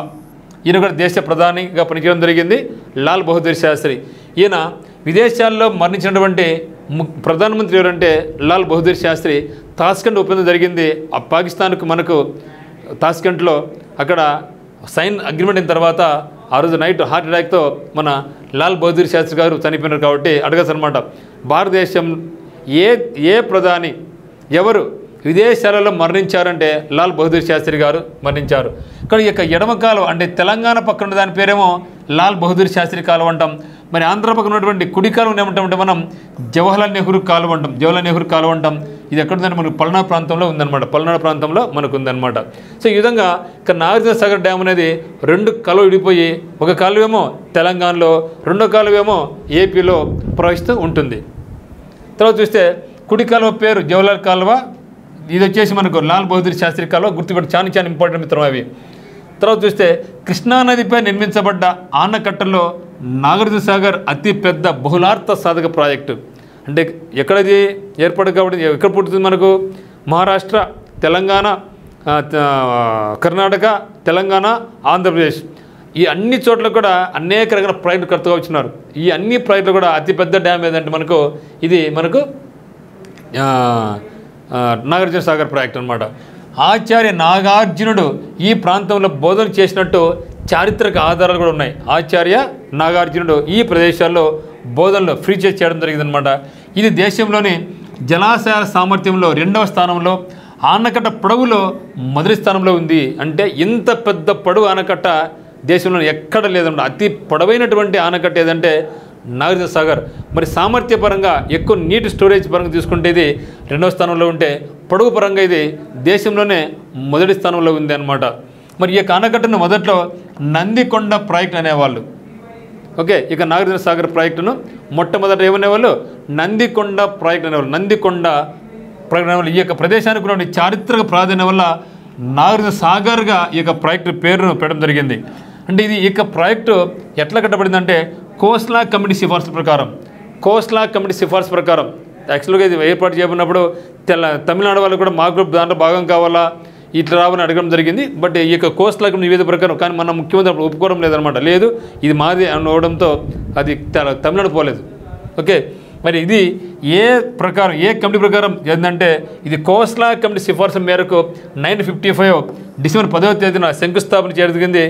ఈయన కూడా దేశ ప్రధానిగా పనిచేయడం జరిగింది, లాల్ బహదూర్ శాస్త్రి. ఈయన విదేశాల్లో మరణించినటువంటి ప్రధానమంత్రి ఎవరంటే లాల్ బహదూర్ శాస్త్రి. తాష్కెంట్ ఒప్పందం జరిగింది పాకిస్తాన్కు మనకు. తాష్కెంట్లో అక్కడ సైన్ అగ్రిమెంట్ అయిన తర్వాత ఆ రోజు నైట్ హార్ట్ అటాక్తో మన లాల్ బహదూర్ శాస్త్రి గారు చనిపోయినారు. కాబట్టి అడగచ్చు అనమాట, భారతదేశం ఏ ప్రధాని ఎవరు విదేశాలలో మరణించారంటే లాల్ బహదూర్ శాస్త్రి గారు మరణించారు. ఇక్కడ ఈ యొక్క ఎడమ కాలువ అంటే తెలంగాణ పక్కన దాని పేరేమో లాల్ బహదూర్ శాస్త్రి కాలువ అంటాం. మరి ఆంధ్ర పక్కన ఉన్నటువంటి కుడి కాలువను ఏమంటామంటే మనం జవహర్లాల్ నెహ్రూ కాలువ అంటాం. ఇది ఎక్కడుందంటే మనకు పల్నాడు ప్రాంతంలో ఉందన్నమాట. పల్నాడు ప్రాంతంలో మనకు ఉందన్నమాట. సో ఈ విధంగా ఇక్కడ నాగార్జున సాగర్ డ్యామ్ అనేది 2 కాలువ విడిపోయి ఒక కాలువేమో తెలంగాణలో, రెండో కాలువేమో ఏపీలో ప్రవహిస్తూ ఉంటుంది. తర్వాత చూస్తే కుడి కాలువ పేరు జవహర్లాల్ కాలువ, ఇది వచ్చేసి మనకు లాల్ బహదూర్ శాస్త్రి కాలువ. గుర్తుపెట్టి చాలా ఇంపార్టెంట్ మిత్రం అవి. తర్వాత చూస్తే కృష్ణానదిపై నిర్మించబడ్డ ఆనకట్టలో నాగార్జున సాగర్ అతి పెద్ద బహుళార్థ సాధక ప్రాజెక్టు. అంటే ఎక్కడది ఏర్పాటు కాబట్టి ఎక్కడ పుట్టుతుంది మనకు? మహారాష్ట్ర, తెలంగాణ, కర్ణాటక, తెలంగాణ, ఆంధ్రప్రదేశ్ ఈ అన్ని చోట్ల కూడా అనేక రకాల ప్రాజెక్టులు కడుతూ వచ్చినారు. ఈ అన్ని ప్రాజెక్టులు కూడా అతిపెద్ద డ్యామ్ ఏదంటే మనకు ఇది మనకు నాగార్జున సాగర్ ప్రాజెక్ట్ అనమాట. ఆచార్య నాగార్జునుడు ఈ ప్రాంతంలో బోధన చేసినట్టు చారిత్రక ఆధారాలు కూడా ఉన్నాయి. ఆచార్య నాగార్జునుడు ఈ ప్రదేశాల్లో బోధనలు ఫ్రీ చేయడం జరిగిందనమాట. ఇది దేశంలోని జలాశయాల సామర్థ్యంలో 2వ స్థానంలో, ఆనకట్ట పొడవులో మొదటి స్థానంలో ఉంది. అంటే ఇంత పెద్ద పొడవు ఆనకట్ట దేశంలో ఎక్కడ లేదన్నమాట. అతి పొడవైనటువంటి ఆనకట్ట ఏదంటే నాగార్జున సాగర్. మరి సామర్థ్య పరంగా ఎక్కువ నీటి స్టోరేజ్ పరంగా తీసుకుంటే ఇది 2వ స్థానంలో ఉంటే, పొడవు పరంగా ఇది దేశంలోనే మొదటి స్థానంలో ఉంది అన్నమాట. మరి ఈ ఆనకట్టను మొదట్లో నందికొండ ప్రాజెక్ట్ అనేవాళ్ళు. ఓకే, ఇక నాగార్జున సాగర్ ప్రాజెక్టును మొట్టమొదట ఏమనేవాళ్ళు? నందికొండ ప్రాజెక్ట్ అనేవాళ్ళు. నందికొండ ప్రాజెక్ట్ అనేవాళ్ళు. ఈ యొక్క ప్రదేశానికి ఉన్న చారిత్రక ప్రాధాన్యం వల్ల నాగార్జున సాగర్గా ఈ యొక్క ప్రాజెక్టు పేరును పెట్టడం జరిగింది. అంటే ఇది ఈ యొక్క ప్రాజెక్టు ఎట్లా కట్టబడిందంటే కోస్లా కమిటీ సిఫార్సు ప్రకారం యాక్చువల్గా ఇది ఏర్పాటు చేయబడినప్పుడు తమిళనాడు వాళ్ళు కూడా మాకు దాంట్లో భాగం కావాలా ఇట్లా రావాలని అడగడం జరిగింది. బట్ ఈ యొక్క కోస్లా కమిటీ నివేదిక ప్రకారం కానీ మన ముఖ్యమంత్రి అప్పుడు ఒప్పుకోవడం లేదనమాట. లేదు ఇది మాది అనవడంతో అది తమిళనాడు పోలేదు. ఓకే, మరి ఇది ఏ కమిటీ ప్రకారం ఏంటంటే ఇది కోస్లా కమిటీ సిఫార్సు మేరకు 1955 డిసెంబర్ 10వ తేదీన శంకుస్థాపన చేయడం జరిగింది.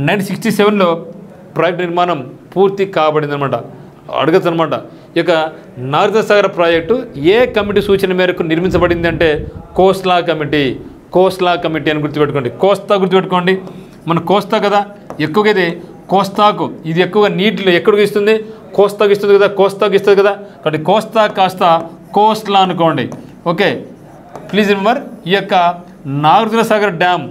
1967లో ప్రాజెక్టు నిర్మాణం పూర్తి కాబడింది అనమాట. అడగచ్చు అనమాట, ఈ యొక్క నాగార్జున సాగర్ ప్రాజెక్టు ఏ కమిటీ సూచన మేరకు నిర్మించబడింది అంటే కోస్లా కమిటీ అని గుర్తుపెట్టుకోండి. కోస్తా గుర్తుపెట్టుకోండి, మన కోస్తా కదా ఎక్కువగా ఇది కోస్తాకు ఇది ఎక్కువగా నీటిలో ఎక్కడికి ఇస్తుంది, కోస్తాకు ఇస్తుంది కదా, కోస్తాకు ఇస్తుంది కదా, కాబట్టి కోస్తా కాస్త కోస్ట్లా అనుకోండి. ఓకే, ప్లీజ్ రిమెంబర్, ఈ యొక్క నాగార్జునసాగర్ డ్యామ్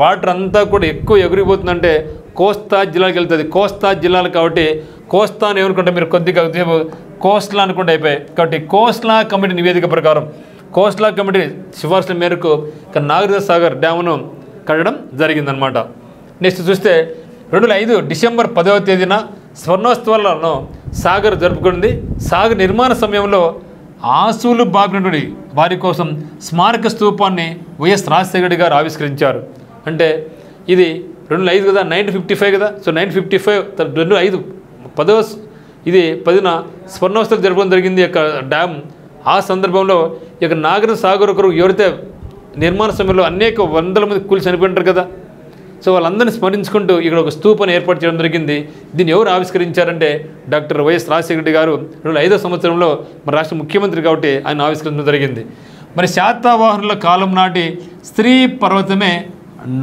వాటర్ అంతా కూడా ఎక్కువ ఎగిరిపోతుందంటే కోస్తా జిల్లాకి వెళ్తుంది. కోస్తా జిల్లాలు కాబట్టి కోస్తా అని ఏమనుకుంటే మీరు కొద్దిగా కోస్ట్లా అనుకుంటే అయిపోయాయి. కాబట్టి కోస్ట్లా కమిటీ నివేదిక ప్రకారం కోస్ట్లా కమిటీ సిఫార్సుల మేరకు నాగార్జునసాగర్ డ్యామును కట్టడం జరిగిందనమాట. నెక్స్ట్ చూస్తే 2005 డిసెంబర్ 10వ తేదీన స్వర్ణోత్సవాలను సాగర్ జరుపుకుంది. సాగర్ నిర్మాణ సమయంలో ఆసులు బాగినటువంటి వారి కోసం స్మారక స్తూపాన్ని వైఎస్ రాజశేఖర గారు ఆవిష్కరించారు. అంటే ఇది 2005 కదా, 1955 కదా. సో 1955 2005 ఇది 10న స్వర్ణోత్సవాలు జరపడం జరిగింది యొక్క డ్యామ్. ఆ సందర్భంలో ఈ యొక్క నాగార్జునసాగర్ ఒకరు ఎవరైతే నిర్మాణ సమయంలో అనేక వందల మంది కూలి చనిపోయింటారు కదా, సో వాళ్ళందరినీ స్మరించుకుంటూ ఇక్కడ ఒక స్తూపాన్ని ఏర్పాటు చేయడం జరిగింది. దీన్ని ఎవరు ఆవిష్కరించారంటే డాక్టర్ వైఎస్ రాజశేఖర రెడ్డి గారు 2005వ సంవత్సరంలో మన రాష్ట్ర ముఖ్యమంత్రి కాబట్టి ఆయన ఆవిష్కరించడం జరిగింది. మరి శాతవాహనుల కాలం నాటి స్త్రీ పర్వతమే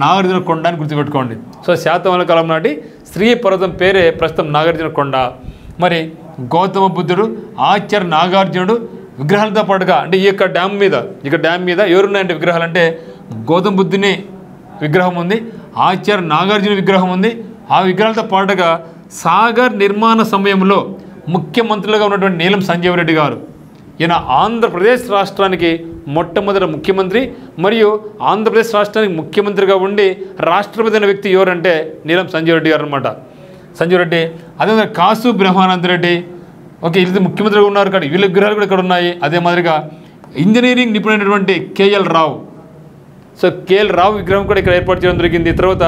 నాగార్జున కొండ అని గుర్తుపెట్టుకోండి. సో శాతవాహనుల కాలం నాటి స్త్రీ పర్వతం పేరే ప్రస్తుతం నాగార్జున కొండ. మరి గౌతమ బుద్ధుడు, ఆచార్య నాగార్జునుడు విగ్రహాలతో పాటుగా అంటే ఈ యొక్క డ్యామ్ మీద ఎవరున్నాయంటే విగ్రహాలు అంటే గౌతమ బుద్ధుని విగ్రహం ఉంది, ఆచార్య నాగార్జున విగ్రహం ఉంది. ఆ విగ్రహాలతో పాటుగా సాగర్ నిర్మాణ సమయంలో ముఖ్యమంత్రులుగా ఉన్నటువంటి నీలం సంజీవ్ రెడ్డి గారు, ఈయన ఆంధ్రప్రదేశ్ రాష్ట్రానికి మొట్టమొదటి ముఖ్యమంత్రి మరియు ఆంధ్రప్రదేశ్ రాష్ట్రానికి ముఖ్యమంత్రిగా ఉండి రాష్ట్రపతి అయిన వ్యక్తి ఎవరంటే నీలం సంజీవ్ రెడ్డి గారు అనమాట. సంజీవ్ రెడ్డి, అదేవిధంగా కాసు బ్రహ్మానంద రెడ్డి, ఓకే, వీళ్ళు ముఖ్యమంత్రిగా ఉన్నారు కానీ వీళ్ళ విగ్రహాలు కూడా ఇక్కడ ఉన్నాయి. అదే మాదిరిగా ఇంజనీరింగ్ నిపుణుడైనటువంటి కేఎల్ రావు, సో కేఎల్ రావు విగ్రహం కూడా ఇక్కడ ఏర్పాటు చేయడం జరిగింది. తర్వాత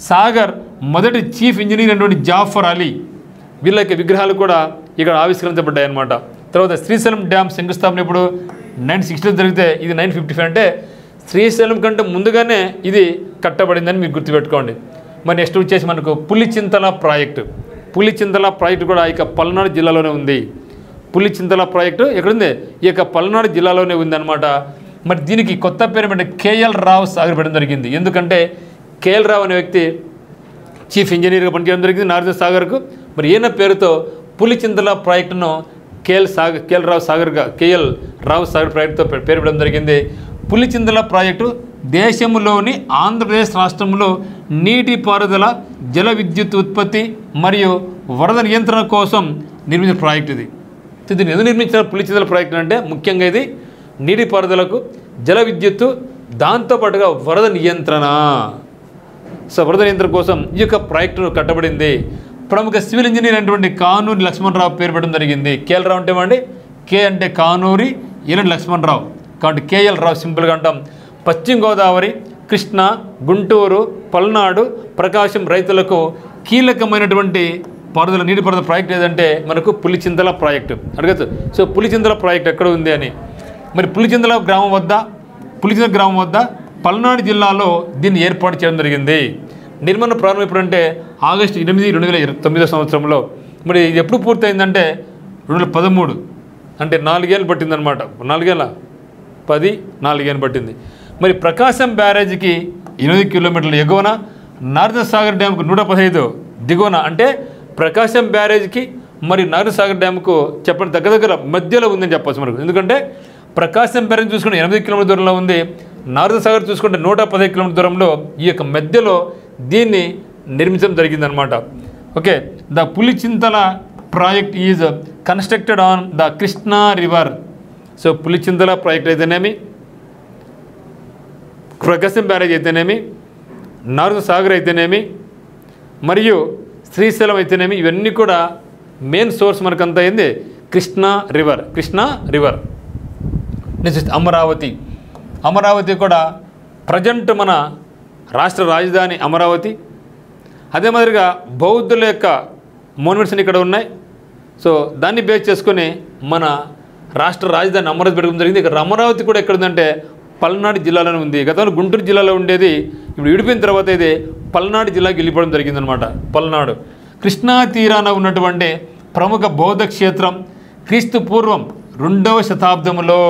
సాగర్ మొదటి చీఫ్ ఇంజనీర్ అయినటువంటి జాఫర్ అలీ, వీళ్ళ యొక్క విగ్రహాలు కూడా ఇక్కడ ఆవిష్కరించబడ్డాయి అన్నమాట. తర్వాత శ్రీశైలం డ్యామ్ శంకుస్థాపన ఇప్పుడు 1960 జరిగితే ఇది 1955 అంటే శ్రీశైలం కంటే ముందుగానే ఇది కట్టబడిందని మీరు గుర్తుపెట్టుకోండి. మరి నెక్స్ట్ వచ్చేసి మనకు పులిచింతల ప్రాజెక్టు కూడా ఇక పల్నాడు జిల్లాలోనే ఉంది. పులిచింతల ప్రాజెక్టు ఎక్కడుంది? ఈ యొక్క పల్నాడు జిల్లాలోనే ఉందన్నమాట. మరి దీనికి కొత్త పేరు అంటే కేఎల్ రావు సాగర్ పెట్టడం జరిగింది. ఎందుకంటే కేఎల్ రావు అనే వ్యక్తి చీఫ్ ఇంజనీర్గా పనిచేయడం జరిగింది నాగార్జున సాగర్కు. మరి ఈయన పేరుతో పులిచింతల ప్రాజెక్టును కేఎల్ రావు సాగర్ ప్రాజెక్టుతో పేరు పెట్టడం జరిగింది. పులిచింతల ప్రాజెక్టు దేశంలోని ఆంధ్రప్రదేశ్ రాష్ట్రంలో నీటిపారుదల, జల విద్యుత్ ఉత్పత్తి మరియు వరద నియంత్రణ కోసం నిర్మించిన ప్రాజెక్టు ఇది. దీన్ని ఎందుకు నిర్మించిన పులిచింతల ప్రాజెక్టు అంటే ముఖ్యంగా ఇది నీటిపారుదలకు, జల విద్యుత్తు, దాంతోపాటుగా వరద నియంత్రణ. సో వరద నియంత్రణ కోసం ఈ యొక్క ప్రాజెక్టును కట్టబడింది. ప్రముఖ సివిల్ ఇంజనీర్ అయినటువంటి కానూరి లక్ష్మణరావు పేరు పెట్టడం జరిగింది. కేఎల్ రావు అంటే ఏమండి? కే అంటే కానూరి, ఎల్ లక్ష్మణరావు కాబట్టి కేఎల్ రావు సింపుల్గా అంటాం. పశ్చిమ గోదావరి, కృష్ణా, గుంటూరు, పల్నాడు, ప్రకాశం రైతులకు కీలకమైనటువంటి నీటిపారుదల ప్రాజెక్ట్ ఏదంటే మనకు పులిచింతల ప్రాజెక్టు అడగచ్చు. సో పులిచింతల ప్రాజెక్ట్ ఎక్కడ ఉంది అని, మరి పులిచింతల గ్రామం వద్ద పల్నాడు జిల్లాలో దీన్ని ఏర్పాటు చేయడం జరిగింది. నిర్మాణ ప్రారంభం ఎప్పుడంటే ఆగస్టు 8, 2009 సంవత్సరంలో. మరి ఇది ఎప్పుడు పూర్తయిందంటే 2013, అంటే 4 ఏళ్ళు పట్టిందనమాట. 4 ఏళ్ళు పట్టింది. మరి ప్రకాశం బ్యారేజీకి 8 కిలోమీటర్ల ఎగువన, నాగార్జునసాగర్ డ్యామ్కు 115 దిగువన, అంటే ప్రకాశం బ్యారేజ్కి మరి నాగార్జునసాగర్ డ్యామ్కు చెప్పండి దగ్గర మధ్యలో ఉందని చెప్పచ్చు మనకు. ఎందుకంటే ప్రకాశం బ్యారేజ్ చూసుకుంటే 8 కిలోమీటర్ల దూరంలో ఉంది, నాగార్జునసాగర్ చూసుకుంటే 115 కిలోమీటర్ల దూరంలో ఈ యొక్క మధ్యలో దీన్ని నిర్మించడం జరిగిందనమాట. Okay, the Pulichintala project is constructed on the Krishna river. So Pulichintala project అయితేనేమి, ప్రకాశం బ్యారేజ్ అయితేనేమి, నాగార్జునసాగర్ అయితేనేమి, మరియు శ్రీశైలం అయితేనేమి, ఇవన్నీ కూడా మెయిన్ సోర్స్ మనకంతా అయింది కృష్ణా రివర్. నెక్స్ట్ అమరావతి కూడా ప్రజెంట్ మన రాష్ట్ర రాజధాని అమరావతి. అదే మాదిరిగా బౌద్ధుల యొక్క మోన్యుమెంట్స్ ఇక్కడ ఉన్నాయి. సో దాన్ని బేస్ చేసుకొని మన రాష్ట్ర రాజధాని అమరావతి పెట్టడం జరిగింది. ఇక్కడ అమరావతి కూడా ఎక్కడుందంటే పల్నాడు జిల్లాలోనే ఉంది. గతంలో గుంటూరు జిల్లాలో ఉండేది, ఇప్పుడు విడిపోయిన తర్వాత ఇది పల్నాడు జిల్లాకి వెళ్ళిపోవడం జరిగిందనమాట. పల్నాడు కృష్ణా తీరాన ఉన్నటువంటి ప్రముఖ బౌద్ధ క్షేత్రం క్రీస్తు పూర్వం 2వ శతాబ్దంలో,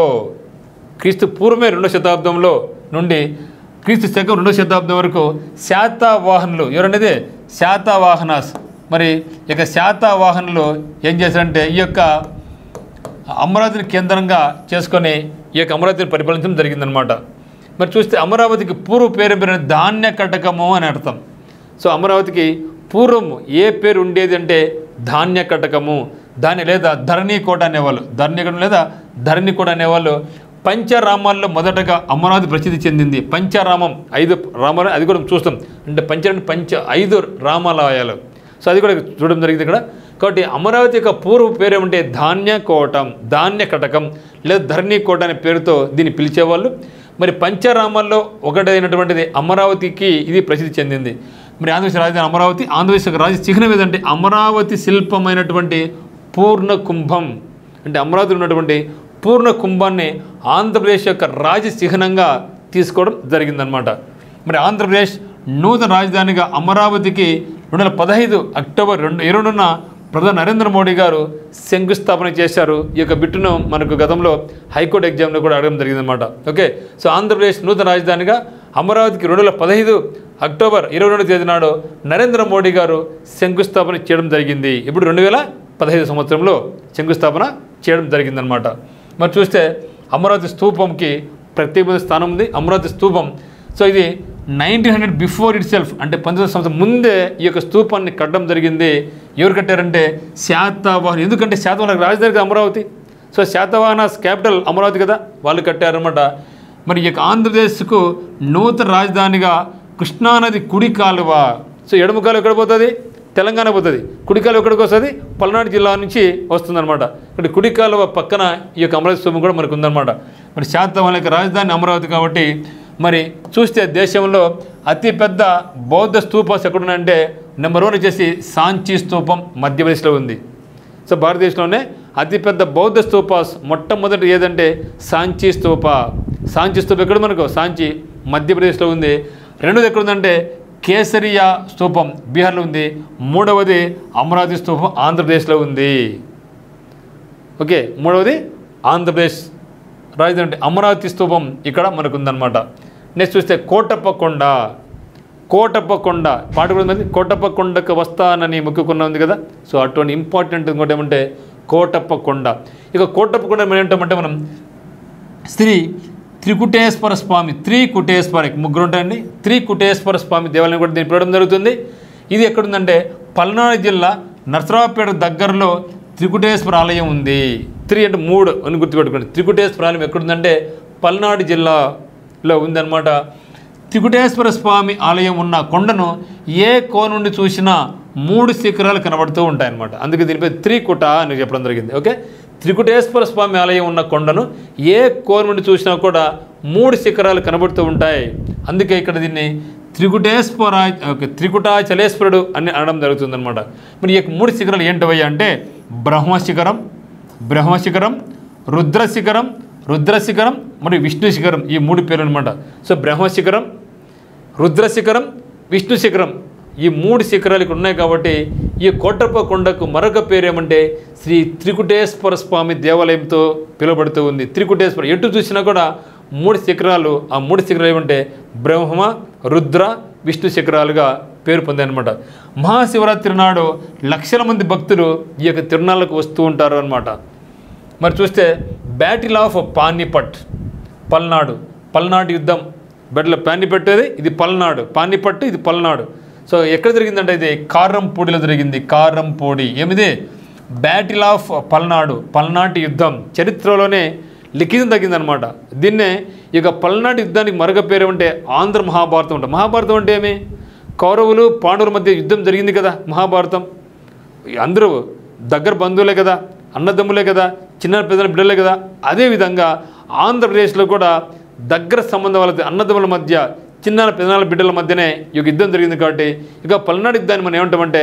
క్రీస్తు పూర్వమే 2వ శతాబ్దంలో నుండి క్రీస్తు శకం 2వ శతాబ్దం వరకు శాతవాహనులు ఎవరనేది శాతవాహనాస్ మరి ఇక శాతవాహనులు ఏం చేశారంటే ఈ యొక్క అమరావతిని కేంద్రంగా చేసుకొని ఈ యొక్క అమరావతిని పరిపాలించడం జరిగిందనమాట. మరి చూస్తే అమరావతికి పూర్వ పేరు పేరు ధాన్య కటకము అని అర్థం. సో అమరావతికి పూర్వం ఏ పేరు ఉండేది అంటే ధాన్య కటకము, దాని లేదా ధరణికోట అనేవాళ్ళు, ధరణికోట లేదా ధరణికోట అనేవాళ్ళు. పంచరామాల్లో మొదటగా అమరావతి ప్రసిద్ధి చెందింది. పంచరామం 5 రామాలు, అది కూడా చూస్తాం. అంటే పంచ 5 రామాలయాలు. సో అది కూడా చూడడం జరిగింది ఇక్కడ. కాబట్టి అమరావతి యొక్క పూర్వ పేరు ఏమంటే ధాన్యకోటం, ధాన్య కటకం లేదా ధరణికోట అనే పేరుతో దీన్ని పిలిచేవాళ్ళు. మరి పంచరామాల్లో ఒకటైనటువంటిది అమరావతికి ఇది ప్రసిద్ధి చెందింది. మరి ఆంధ్రప్రదేశ్ రాజధాని అమరావతి. ఆంధ్రప్రదేశ్ యొక్క రాజ చిహ్నం ఏదంటే అమరావతి శిల్పమైనటువంటి పూర్ణ కుంభం. అంటే అమరావతిలో ఉన్నటువంటి పూర్ణ కుంభాన్ని ఆంధ్రప్రదేశ్ యొక్క రాజ చిహ్నంగా తీసుకోవడం జరిగిందనమాట. మరి ఆంధ్రప్రదేశ్ నూతన రాజధానిగా అమరావతికి 2015 అక్టోబర్ 22న ప్రధాని నరేంద్ర మోడీ గారు శంకుస్థాపన చేశారు. ఈ యొక్క బిట్టును మనకు గతంలో హైకోర్టు ఎగ్జామ్లో కూడా అడగడం జరిగిందనమాట. ఓకే, సో ఆంధ్రప్రదేశ్ నూతన రాజధానిగా అమరావతికి 2015 అక్టోబర్ 22వ తేదీ నాడు నరేంద్ర మోడీ గారు శంకుస్థాపన చేయడం జరిగింది. ఇప్పుడు 2015 సంవత్సరంలో శంకుస్థాపన చేయడం జరిగిందనమాట. మరి చూస్తే అమరావతి స్తూపంకి ప్రత్యేకమైన స్థానం ఉంది. అమరావతి స్తూపం సో ఇది 1900 బిఫోర్ ఇట్ సెల్ఫ్, అంటే 1900 సంవత్సరం ముందే ఈ యొక్క స్తూపాన్ని కట్టడం జరిగింది. ఎవరు కట్టారంటే శాతవాహన. ఎందుకంటే శాతవాహన రాజధాని కదా అమరావతి. సో శాతవాహనాస్ క్యాపిటల్ అమరావతి కదా, వాళ్ళు కట్టారనమాట. మరి ఈ యొక్క ఆంధ్రప్రదేశ్కు నూతన రాజధానిగా కృష్ణానది కుడి కాలువ. సో ఎడమ కాలువ ఎక్కడ పోతుంది? తెలంగాణ పోతుంది. కుడి కాలువ ఎక్కడికి వస్తుంది? పల్నాడు జిల్లా నుంచి వస్తుందన్నమాట. ఇక్కడ కుడి కాలువ పక్కన ఈ యొక్క అమరావతి స్తూపం కూడా మనకు ఉందన్నమాట. మరి శాతవాహన యొక్క రాజధాని అమరావతి కాబట్టి మరి చూస్తే దేశంలో అతిపెద్ద బౌద్ధ స్తూపాస్ ఎక్కడున్నాయంటే నెంబర్ 1 వచ్చేసి సాంచి స్తూపం మధ్యప్రదేశ్లో ఉంది. సో భారతదేశంలోనే అతిపెద్ద బౌద్ధ స్తూపాస్ మొట్టమొదటి ఏదంటే సాంచి స్తూప. సాంచి స్తూపం ఎక్కడ మనకు? సాంచి మధ్యప్రదేశ్లో ఉంది. రెండోది ఎక్కడుందంటే కేసరియా స్తూపం బీహార్లో ఉంది. మూడవది అమరావతి స్తూపం ఆంధ్రప్రదేశ్లో ఉంది. ఓకే, మూడవది ఆంధ్రప్రదేశ్ రాజధాని అమరావతి స్తూపం ఇక్కడ మనకు ఉందన్నమాట. నెక్స్ట్ చూస్తే కోటప్ప కొండ. కోటప్ప కొండ పాట కూడా ఉంది. కోటప్ప కొండకు వస్తానని మొక్కుకున్న ఉంది కదా. సో అటువంటి ఇంపార్టెంట్ ఇంకోటి ఏమంటే కోటప్ప కొండ. ఇక కోటప్ప కొండ మనం ఏంటంటే మనం శ్రీ త్రికుటేశ్వర స్వామి, త్రికుటేశ్వర 3 ఉంటాయండి. త్రికుటేశ్వర స్వామి దేవాలయం కూడా దీన్ని పిలవడం జరుగుతుంది. ఇది ఎక్కడుందంటే పల్నాడు జిల్లా నరసరావుపేట దగ్గరలో త్రికుటేశ్వర ఆలయం ఉంది. 3 అంటే 3 అని గుర్తుపెట్టుకోండి. త్రికుటేశ్వర ఆలయం ఎక్కడుందంటే పల్నాడు జిల్లాలో ఉందన్నమాట. త్రికుటేశ్వర స్వామి ఆలయం ఉన్న కొండను ఏ కోణ నుండి చూసినా 3 శిఖరాలు కనబడుతూ ఉంటాయన్నమాట. అందుకే దీనిపై త్రికుట అని చెప్పడం జరిగింది. ఓకే, త్రికుటేశ్వర స్వామి ఆలయం ఉన్న కొండను ఏ కోణ నుండి చూసినా కూడా 3 శిఖరాలు కనబడుతూ ఉంటాయి. అందుకే ఇక్కడ దీన్ని త్రికుటాచలేశ్వరుడు అని అనడం జరుగుతుందన్నమాట. మరి ఈ 3 శిఖరాలు ఏంటవయ్యా అంటే బ్రహ్మశిఖరం, బ్రహ్మశిఖరం, రుద్రశిఖరం, రుద్రశిఖరం మరియు విష్ణు శిఖరం. ఈ 3 పేర్లు అనమాట. సో బ్రహ్మశిఖరం, రుద్రశిఖరం, విష్ణు శిఖరం ఈ 3 శిఖరాలు ఇక్కడ ఉన్నాయి. కాబట్టి ఈ కోటప్ప కొండకు మరొక పేరు ఏమంటే శ్రీ త్రికుటేశ్వర స్వామి దేవాలయంతో పిలువబడుతూ ఉంది. త్రికుటేశ్వర ఎటు చూసినా కూడా 3 శిఖరాలు. ఆ 3 శిఖరాలు ఏమంటే బ్రహ్మ, రుద్ర, విష్ణు శిఖరాలుగా పేరు పొందాయన్నమాట. మహాశివరాత్రి నాడు లక్షల మంది భక్తులు ఈ యొక్క తిరునాళ్ళకు వస్తూ ఉంటారు అన్నమాట. మరి చూస్తే బ్యాటిల్ ఆఫ్ పానిపట్, పల్నాడు, పల్నాడు యుద్ధం. బ్యాటిల్ పానిపట్ ఇది పల్నాడు, పానిపట్టు ఇది పల్నాడు. సో ఎక్కడ జరిగిందంటే ఇది కారంపూడిలో జరిగింది. కారంపూడి ఏమిది? బ్యాటిల్ ఆఫ్ పల్నాడు, పల్నాటి యుద్ధం చరిత్రలోనే లిఖితం తగ్గిందనమాట. దీన్నే ఇక పల్నాటి యుద్ధానికి మరొక పేరు ఏమంటే ఆంధ్ర మహాభారతం ఉంటుంది. మహాభారతం అంటే ఏమి? కౌరవులు పాండవుల మధ్య యుద్ధం జరిగింది కదా మహాభారతం. అందరూ దగ్గర బంధువులే కదా, అన్నదమ్ములే కదా, చిన్న పెద్దల బిడ్డలే కదా. అదేవిధంగా ఆంధ్రప్రదేశ్లో కూడా దగ్గర సంబంధం వాళ్ళ అన్నదమ్ముల మధ్య, చిన్న పెద్దల బిడ్డల మధ్యనే ఈ యుద్ధం జరిగింది. కాబట్టి ఇక పల్నాడు యుద్ధాన్ని మనం ఏమంటామంటే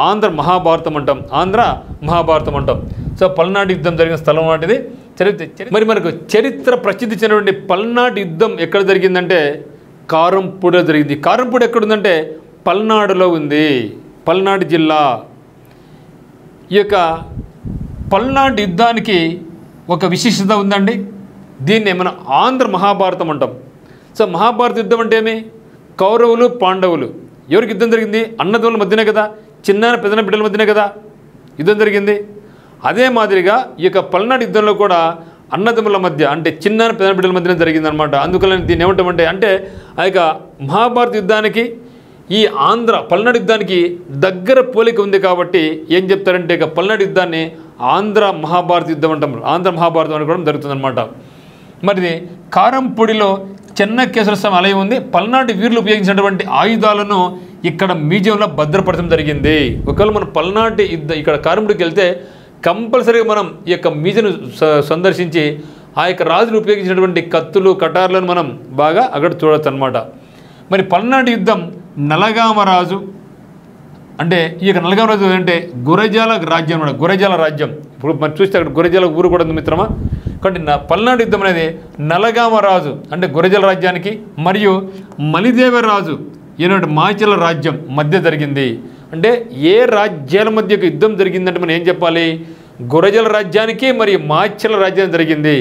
ఆంధ్ర మహాభారతం అంటాం, ఆంధ్ర మహాభారతం అంటాం. సో పల్నాడు యుద్ధం జరిగిన స్థలం వాటిది చరిత్ర. మరి మనకు చరిత్ర ప్రసిద్ధి చెందినటువంటి పల్నాడు యుద్ధం ఎక్కడ జరిగిందంటే కారంపూడిలో జరిగింది. కారంపూడి ఎక్కడుందంటే పల్నాడులో ఉంది, పల్నాడు జిల్లా. ఈ యొక్క పల్నాడు యుద్ధానికి ఒక విశిష్టత ఉందండి. దీన్ని మనం ఆంధ్ర మహాభారతం అంటాం. సో మహాభారత యుద్ధం అంటే ఏమి? కౌరవులు పాండవులు ఎవరికి యుద్ధం జరిగింది? అన్నదమ్ముల మధ్యనే కదా, చిన్న పెద్దన బిడ్డల మధ్యనే కదా యుద్ధం జరిగింది. అదే మాదిరిగా ఈ యొక్క పల్నాడు యుద్ధంలో కూడా అన్నదమ్ముల మధ్య అంటే చిన్న పెద్దన బిడ్డల మధ్యనే జరిగిందనమాట. అందుకని దీన్ని ఏమంటామంటే అంటే ఆ యొక్క మహాభారత యుద్ధానికి ఈ పల్నాడు యుద్ధానికి దగ్గర పోలిక ఉంది కాబట్టి ఏం చెప్తారంటే ఇక పల్నాడు యుద్ధాన్ని ఆంధ్ర మహాభారత యుద్ధం అంటాం. ఆంధ్ర మహాభారతం అనుకోవడం జరుగుతుందన్నమాట. మరి కారంపూడిలో చెన్నకేశ్వర స్వామి ఆలయం ఉంది. పల్నాటి వీరులు ఉపయోగించినటువంటి ఆయుధాలను ఇక్కడ మ్యూజియంలో భద్రపరచడం జరిగింది. ఒకవేళ మనం పల్నాటి ఇక్కడ కారంపూడికి వెళ్తే కంపల్సరీగా మనం ఈ యొక్క మ్యూజియం సందర్శించి ఆ యొక్క రాజులు ఉపయోగించినటువంటి కత్తులు కటార్లను మనం బాగా అక్కడ చూడవచ్చు అనమాట. మరి పల్నాటి యుద్ధం నలగామరాజు అంటే ఈ యొక్క నలగామరాజు అంటే గురజాల రాజ్యం అనమాట. గురజాల రాజ్యం ఇప్పుడు మనం చూస్తే అక్కడ గురజాల ఊరు కూడా ఉంది మిత్రమా. కాబట్టి పల్నాడు యుద్ధం అనేది నలగామరాజు అంటే గురజాల రాజ్యానికి మరియు మలిదేవరాజు ఈనాటి మాచల రాజ్యం మధ్య జరిగింది. అంటే ఏ రాజ్యాల మధ్య యుద్ధం జరిగిందంటే మనం ఏం చెప్పాలి, గురజాల రాజ్యానికి మరియు మాచల రాజ్యానికి జరిగింది.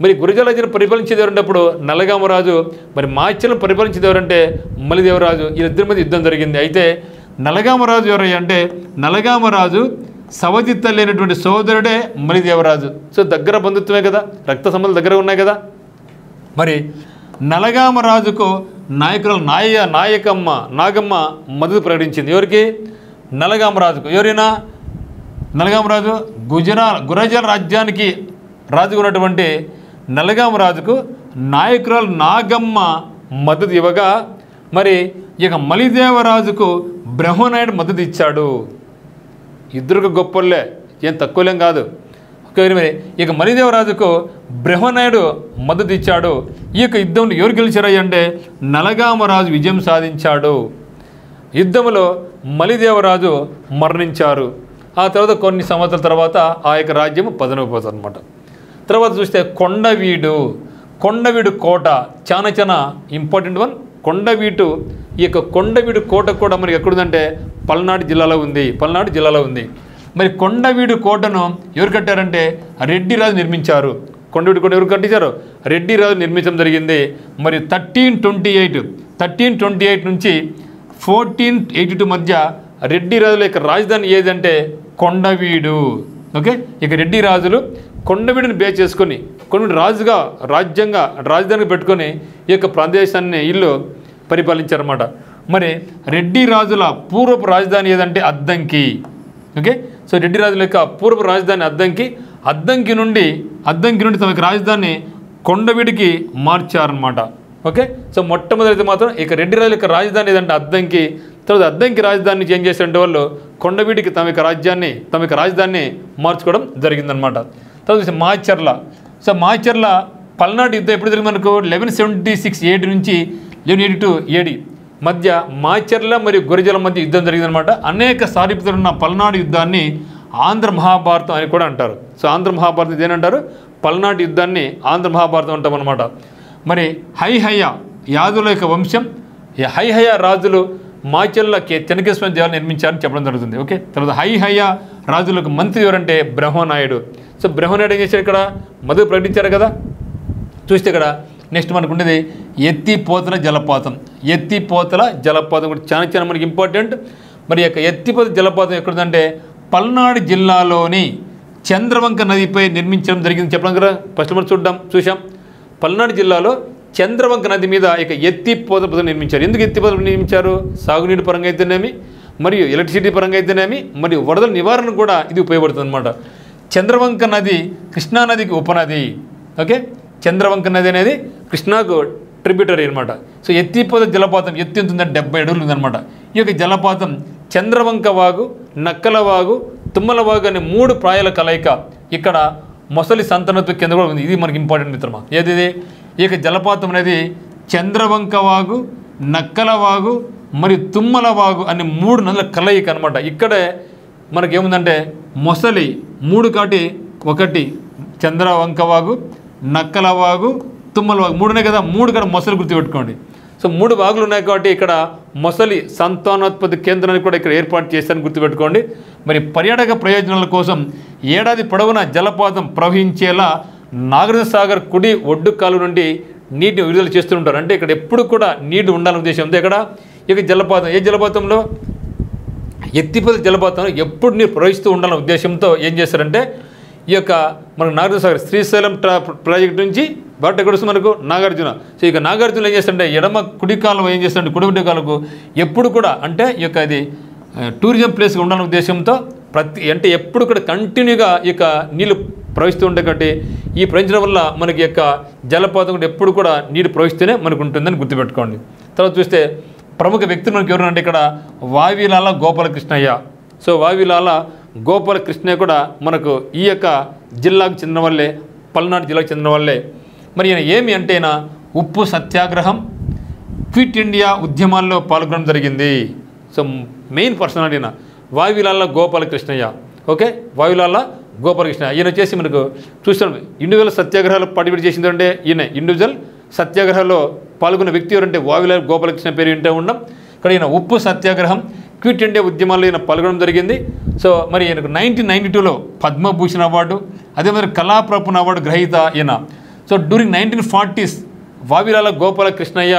మరి గురజాల రాజ్యాన్ని పరిపాలించేది ఎవరంటప్పుడు నలగామరాజు, మరి మాచలను పరిపాలించేది ఎవరంటే మలిదేవరాజు. వీళ్ళిద్దరి మధ్య యుద్ధం జరిగింది. అయితే నలగామరాజు ఎవరయ్యా అంటే నలగామరాజు సవతి తల్లి సోదరుడే మలిదేవరాజు. సో దగ్గర బంధుత్వమే కదా, రక్త సంబంధాలు దగ్గర ఉన్నాయి కదా. మరి నలగామరాజుకు నాయకురాలు నాగమ్మ మద్దతు ప్రకటించింది. ఎవరికి? నలగామరాజుకు. ఎవరైనా నలగామరాజు గురజాల రాజ్యానికి రాజుగా ఉన్నటువంటి నలగామరాజుకు నాయకురాలు నాగమ్మ మద్దతు ఇవ్వగా మరి ఇక మలిదేవరాజుకు బ్రహ్మనాయుడు మద్దతు ఇచ్చాడు. ఇద్దరికి గొప్పలే, ఏం తక్కువలేం కాదు. మరి ఇక మలిదేవరాజుకు బ్రహ్మనాయుడు మద్దతు ఇచ్చాడు. ఈ యొక్క యుద్ధంలో ఎవరు గెలిచారయ్య అంటే నలగామరాజు విజయం సాధించాడు. యుద్ధంలో మలిదేవరాజు మరణించారు. ఆ తర్వాత కొన్ని సంవత్సరాల తర్వాత ఆ యొక్క రాజ్యం పతనమైపోతుంది అనమాట. తర్వాత చూస్తే కొండవీడు కోట చాలా ఇంపార్టెంట్ వన్. ఈ యొక్క కొండవీడు కోట కూడా మనకి ఎక్కడుందంటే పల్నాడు జిల్లాలో ఉంది. మరి కొండవీడు కోటను ఎవరు కట్టారంటే రెడ్డి రాజు నిర్మించారు. కొండవీడు కోట ఎవరు కట్టించారు? రెడ్డి రాజు నిర్మించడం జరిగింది. మరి 1328 నుంచి 1482 మధ్య రెడ్డి రాజుల యొక్క రాజధాని ఏదంటే కొండవీడు. ఓకే, ఇక రెడ్డి రాజులు కొండవీడుని బేస్ చేసుకొని కొండవీడు రాజధానిగా పెట్టుకొని ఈ యొక్క ప్రదేశాన్ని ఇల్లు పరిపాలించారన్నమాట. మరి రెడ్డి రాజుల పూర్వపు రాజధాని ఏదంటే అద్దంకి. ఓకే, సో రెడ్డి రాజుల యొక్క పూర్వపు రాజధాని అద్దంకి నుండి తమ యొక్క రాజధాని కొండవీడికి మార్చారనమాట. ఓకే, సో మొట్టమొదటి మాత్రం ఇక రెడ్డి రాజుల యొక్క రాజధాని ఏదంటే అద్దంకి. తర్వాత అద్దంకి రాజధానిని చేంజ్ చేసినట్టు వాళ్ళు కొండవీడికి తమ యొక్క రాజధానిని మార్చుకోవడం జరిగిందనమాట. తర్వాత మాచర్ల పల్నాడు యుద్ధం ఎప్పుడు జరిగింది మనకు 1176 AD నుంచి 1182 AD మధ్య మాచర్ల మరియు గురజాల మధ్య యుద్ధం జరిగిందనమాట. అనేక సారీపుతున్న పల్నాడు యుద్ధాన్ని ఆంధ్ర మహాభారతం అని కూడా అంటారు. సో ఆంధ్ర మహాభారతం ఇదేనంటారు, పల్నాడు యుద్ధాన్ని ఆంధ్ర మహాభారతం అంటాం అనమాట. మరి హైహయ యాదుల యొక్క వంశం, ఈ హైహయ రాజులు మాచర్ల చెన్నకేశ్వర దేవాలయం నిర్మించారని చెప్పడం జరుగుతుంది. ఓకే, తర్వాత హైహయ రాజులకు మంత్రి ఎవరంటే బ్రహ్మనాయుడు. సో బ్రహ్మనాయుడు ఏం చేశారు? ఇక్కడ మద్దతు ప్రకటించారు కదా. చూస్తే ఇక్కడ నెక్స్ట్ మనకు ఉండేది ఎత్తిపోతల జలపాతం కూడా చాలా మనకి ఇంపార్టెంట్. మరి యొక్క ఎత్తిపోతల జలపాతం ఎక్కడుందంటే పల్నాడు జిల్లాలోని చంద్రవంక నదిపై నిర్మించడం జరిగింది చెప్పడం కదా. ఫస్ట్ మనం చూసాం పల్నాడు జిల్లాలో చంద్రవంక నది మీద ఇక ఎత్తిపోతల పథకం నిర్మించారు. ఎందుకు ఎత్తిపోతల నిర్మించారు? సాగునీటి పరంగా అయితేనేమి, మరియు ఎలక్ట్రిసిటీ పరంగా అయితేనేమి, మరియు వరదల నివారణ కూడా ఇది ఉపయోగపడుతుంది అనమాట. చంద్రవంక నది కృష్ణానదికి ఉపనది. ఓకే, చంద్రవంక నది అనేది కృష్ణాకు ట్రిబ్యూటరీ అనమాట. సో ఎత్తిపోతల జలపాతం ఎత్తి ఉంటుందంటే 70 అడుగులు ఉందన్నమాట. ఈ యొక్క జలపాతం చంద్రవంక వాగు, నక్కల వాగు, తుమ్మల వాగు అనే 3 ప్రాయాల కలయిక. ఇక్కడ మొసలి సంతానత్వ కేంద్రం కూడా ఉంది. ఇది మనకి ఇంపార్టెంట్ మిత్రమా. ఏది ఈ యొక్క జలపాతం అనేది చంద్రవంక వాగు, నక్కల వాగు మరియు తుమ్మల వాగు అనే 3 నదుల కలయిక అనమాట. ఇక్కడే మనకేముందంటే మొసలి 3 కాటి 1 చంద్రవంక వాగు, నక్కల వాగు, తుమ్మల వాగు 3 ఉన్నాయి కదా. 3 కూడా మొసలి గుర్తుపెట్టుకోండి. సో 3 వాగులు ఉన్నాయి కాబట్టి ఇక్కడ మొసలి సంతానోత్పత్తి కేంద్రాన్ని కూడా ఇక్కడ ఏర్పాటు చేస్తారని గుర్తుపెట్టుకోండి. మరి పర్యాటక ప్రయోజనాల కోసం ఏడాది పొడవునా జలపాతం ప్రవహించేలా నాగార్జున సాగర్ కుడి ఒడ్డు కాలువ నుండి నీటిని విడుదల చేస్తూ ఉంటారు. అంటే ఇక్కడ ఎప్పుడు కూడా నీటి ఉండాలనే ఉద్దేశంతో ఇక్కడ ఇక జలపాతం ఏ జలపాతంలో ఎత్తిపోతల జలపాతం ఎప్పుడు నీరు ప్రవహిస్తూ ఉండాలనే ఉద్దేశంతో ఏం చేశారంటే ఈ యొక్క మనకు నాగార్జున సాగర్ శ్రీశైలం ప్రాజెక్ట్ నుంచి బట్ ఎక్కడ వస్తుంది మనకు నాగార్జున. సో ఇక నాగార్జున ఏం చేస్తారంటే ఎడమ కుడి కాలువ ఏం చేస్తారంటే కుడి కాలువకు ఎప్పుడు కూడా అంటే ఈ యొక్క ఇది టూరిజం ప్లేస్గా ఉండాలనే ఉద్దేశంతో అంటే ఎప్పుడు కూడా కంటిన్యూగా ఈ యొక్క నీళ్ళు ప్రవహిస్తూ ఉంటాయి కాబట్టి ఈ ప్రవహించడం వల్ల మనకి యొక్క జలపాతం కూడా ఎప్పుడు కూడా నీరు ప్రవహిస్తూనే మనకు ఉంటుందని గుర్తుపెట్టుకోండి. తర్వాత చూస్తే ప్రముఖ వ్యక్తులు మనకి ఎవరు అంటే ఇక్కడ వావిలాల గోపాలకృష్ణయ్య. సో వావిలాల గోపాలకృష్ణయ్య కూడా మనకు ఈ యొక్క జిల్లాకు చెందిన వాళ్ళే, పల్నాడు జిల్లాకు చెందిన వాళ్ళే. మరి ఈయన ఏమి అంటే ఈయన ఉప్పు సత్యాగ్రహం, క్విట్ ఇండియా ఉద్యమాల్లో పాల్గొనడం జరిగింది. సో మెయిన్ పర్సనాలిటీ ఈయన వావిలాల గోపాలకృష్ణయ్య. ఓకే, వావిలాల గోపాలకృష్ణ ఈయన వచ్చేసి మనకు చూస్తాం ఇండివిజువల్ సత్యాగ్రహాలు పార్టిసిపేట్ చేసిందంటే ఈయన ఇండివిజువల్ సత్యాగ్రహాల్లో పాల్గొన్న వ్యక్తి ఎవరంటే వావిలాల గోపాలకృష్ణ పేరు వింటూ ఉన్నాం. ఇక్కడ ఈయన ఉప్పు సత్యాగ్రహం, క్విట్ ఇండియా ఉద్యమాల్లో ఈయన పాల్గొనడం జరిగింది. సో మరి ఈయనకు 1992లో పద్మభూషణ్ అవార్డు, అదే మరి కళాప్రపూర్ణ అవార్డు గ్రహీత ఈయన. So during 1940s Vavilala Gopalakrishnayya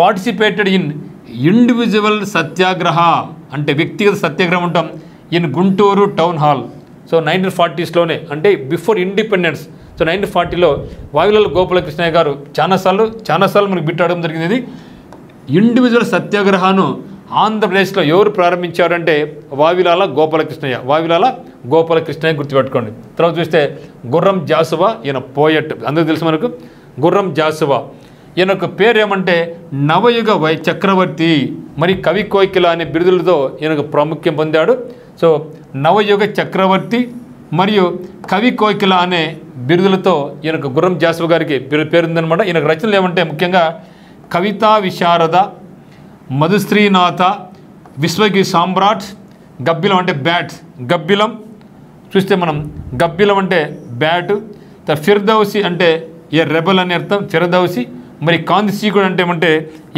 participated in individual satyagraha అంటే వ్యక్తిగత సత్యాగ్రహం ఉంటాం in Guntur town hall. So 1940sలోనే అంటే బిఫోర్ ఇండిపెండెన్స్. సో 1940లో వావిలాల గోపాలకృష్ణయ్య గారు చాలాసార్లు మనకు బిట్టడం జరిగింది. ఇండివిజువల్ సత్యాగ్రహాన్ని ఆంధ్రప్రదేశ్లో ఎవరు ప్రారంభించారంటే వావిలాల గోపాలకృష్ణయ్య గుర్తుపెట్టుకోండి. తర్వాత చూస్తే గుర్రం జాసువా ఈయన పోయట్, అందరూ తెలుసు మనకు గుర్రం జాసువా. ఈయనకు పేరు ఏమంటే నవయుగ చక్రవర్తి, మరి కవి కోకిల అనే బిరుదులతో ఈయనకు ప్రాముఖ్యం పొందాడు. సో నవయుగ చక్రవర్తి మరియు కవి కోకిల అనే బిరుదులతో ఈయనకు గుర్రం జాసువా గారికి పేరుందనమాట. ఈయనకు రచనలు ఏమంటే ముఖ్యంగా కవితా విశారద, మధుశ్రీనాథ, విశ్వకి సామ్రాట్, గబ్బిలం అంటే బ్యాట్, గబ్బిలం చూస్తే మనం గబ్బిలం అంటే బ్యాటు, ఫిర్దౌసి అంటే ఏ రెబల్ అని అర్థం ఫిర్దౌసి, మరి కాందిసీకుడు అంటే ఏమంటే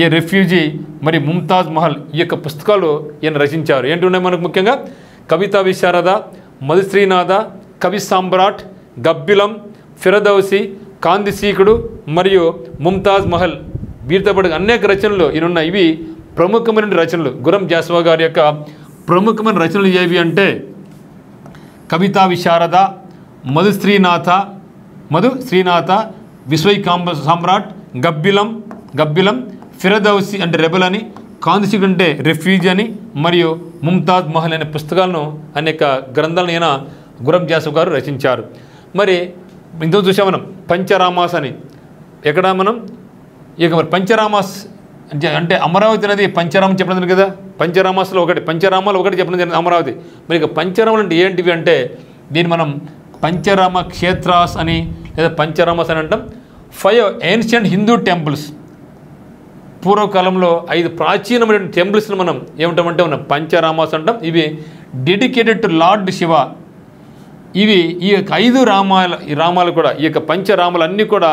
ఏ రెఫ్యూజీ, మరి ముంతాజ్ మహల్. ఈ యొక్క పుస్తకాలు ఈయన రచించారు. ఏంటున్నాయి మనకు ముఖ్యంగా కవితా విశారద, మధుశ్రీనాథ, కవి సామ్రాట్, గబ్బిలం, ఫిర్దౌసి, కాందిసీకుడు మరియు ముంతాజ్ మహల్. వీరితో పాటు అనేక రచనలు ఈయన ఇవి ప్రముఖమైన రచనలు. గుర్రం జాసువా గారి యొక్క ప్రముఖమైన రచనలు ఏవి అంటే కవితా విశారద, మధుశ్రీనాథ, విశ్వై సామ్రాట్, గబ్బిలం, ఫిర్దౌసి అంటే రెబల్ అని, కాందిసీకుడు అంటే రెఫ్యూజీ అని, మరియు ముంతాజ్ మహల్ అనే పుస్తకాలను అనేక గ్రంథాలను ఈయన గుర్రం జాసువా గారు రచించారు. మరి ఇందులో చూసాం మనం పంచరామాస్ అని. ఎక్కడ మనం ఇక మరి పంచరామాస్ అంటే అమరావతి అనేది పంచరామం చెప్పడం జరిగింది కదా, పంచరామాలు ఒకటి చెప్పడం జరిగింది అమరావతి. మరి ఇక పంచరామాలు అంటే ఏంటివి అంటే దీన్ని మనం పంచరామ క్షేత్రాస్ అని లేదా పంచరామాస్ అని అంటాం. 5 ఏన్షియంట్ హిందూ టెంపుల్స్, పూర్వకాలంలో 5 ప్రాచీనమైన టెంపుల్స్ని మనం ఏమంటామంటే మనం పంచరామాస్ అంటాం. ఇవి డెడికేటెడ్ టు లార్డ్ శివ. ఇవి ఈ యొక్క 5 రామాలు కూడా ఈ యొక్క పంచరామాలు అన్నీ కూడా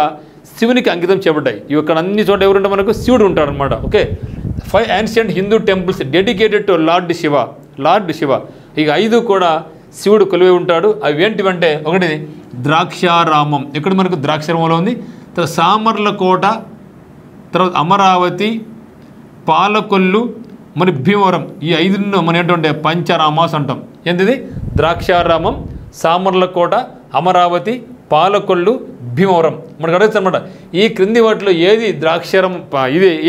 శివునికి అంకితం చేయబడ్డాయి. ఇక్కడ అన్ని చోట ఎవరుంటే మనకు శివుడు ఉంటాడనమాట. Okay, 5 ancient Hindu temples dedicated to lord Shiva. ఇక 5 కూడా శివుడు కొలువై ఉంటాడు. అవి ఏంటివంటే ఒకటి ద్రాక్షారామం, ఇక్కడ మనకు ద్రాక్షారామంలో ఉంది. తర్వాత సామర్లకోట, తర్వాత అమరావతి, పాలకొల్లు, మరి భీమవరం. ఈ 5 మనం ఏంటంటే పంచరామాస్ అంటాం. ఏంటిది ద్రాక్షారామం, సామర్లకోట, అమరావతి, పాలకొల్లు, భీమవరం. మనకు అడగచ్చు అనమాట ఈ క్రింది వాటిలో ఏది ద్రాక్షారం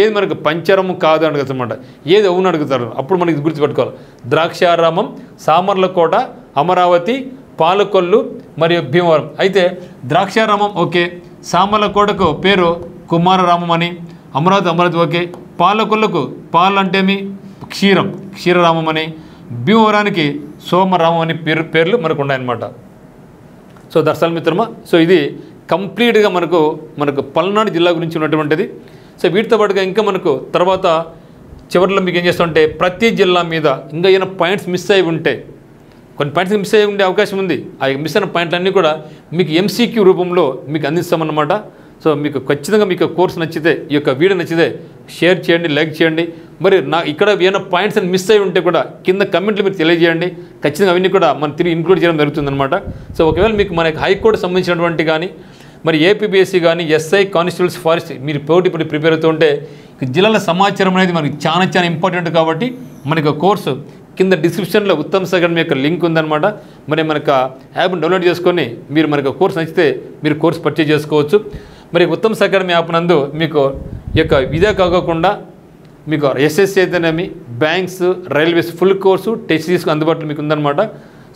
ఏది మనకు పంచరము కాదు అడగచ్చు అనమాట. ఏది అవును అడుగుతారు, అప్పుడు మనకి గుర్తుపెట్టుకోవాలి. ద్రాక్షారామం, సామర్లకోట, అమరావతి, పాలకొల్లు మరియు భీమవరం. అయితే ద్రాక్షారామం ఓకే, సామర్లకోటకు పేరు కుమారరామం అని, అమరావతి ఓకే, పాలకొల్లుకు పాలు అంటేమి క్షీరరామం అని, భీమవరానికి సోమరామం అని పేర్లు మనకు ఉన్నాయన్నమాట. సో దర్శన మిత్రమా, సో ఇది కంప్లీట్గా మనకు పల్నాడు జిల్లా గురించి ఉన్నటువంటిది. సో వీటితో పాటుగా ఇంకా మనకు తర్వాత చివరిలో మీకు ఏం చేస్తామంటే ప్రతి జిల్లా మీద ఇంకా ఏమైనా పాయింట్స్ మిస్ అయి ఉంటే, కొన్ని పాయింట్స్ మిస్ అయ్యి ఉండే అవకాశం ఉంది. ఆ మిస్ అయిన పాయింట్లన్నీ కూడా మీకు MCQ రూపంలో మీకు అందిస్తామన్నమాట. సో మీకు ఖచ్చితంగా మీకు కోర్స్ నచ్చితే, ఈ యొక్క వీడియో నచ్చితే షేర్ చేయండి, లైక్ చేయండి. మరి ఇక్కడ ఏమైనా పాయింట్స్ అని మిస్ అయి ఉంటే కూడా కింద కమెంట్లు మీరు తెలియజేయండి. ఖచ్చితంగా అవన్నీ కూడా మనం తిరిగి ఇంక్లూడ్ చేయడం జరుగుతుందన్నమాట. సో ఒకవేళ మీకు మనకి హైకోర్టు సంబంధించినటువంటి కానీ, మరి APPSC కానీ, SI కానిస్టేబుల్స్ ఫారెస్ట్ మీరు పోటీ ప్రిపేర్ అవుతూ ఉంటే జిల్లాల సమాచారం అనేది మనకి చాలా ఇంపార్టెంట్. కాబట్టి మనకి కోర్సు కింద డిస్క్రిప్షన్లో ఉత్తమ్ అకాడమీ యొక్క లింక్ ఉందన్నమాట. మరి మనకు యాప్ను డౌన్లోడ్ చేసుకొని మీరు మనకు కోర్స్ నచ్చితే మీరు కోర్స్ పర్చేజ్ చేసుకోవచ్చు. మరి ఉత్తమ్ అకాడమీ యాప్ నందు మీకు ఈ యొక్క ఇదే కాకుండా మీకు ఎస్ఎస్సి అయితేనేమి, banks, railways full course test series అందుబాటులో మీకు ఉందన్నమాట.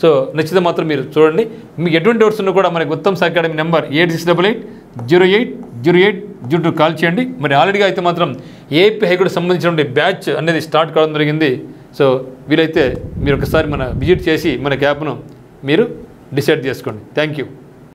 సో నచ్చితే మాత్రం మీరు చూడండి. మీకు ఎటువంటి డౌట్స్ ఉన్నా కూడా మనకి ఉత్తమ్ అకాడమీ నెంబర్ 8688080802 కాల్ చేయండి. మరి ఆల్రెడీగా అయితే మాత్రం ఏపీ హైకోర్టు సంబంధించినటువంటి బ్యాచ్ అనేది స్టార్ట్ కావడం జరిగింది. సో వీలైతే మీరు ఒకసారి విజిట్ చేసి మన యాప్ను మీరు డిసైడ్ చేసుకోండి. Thank you.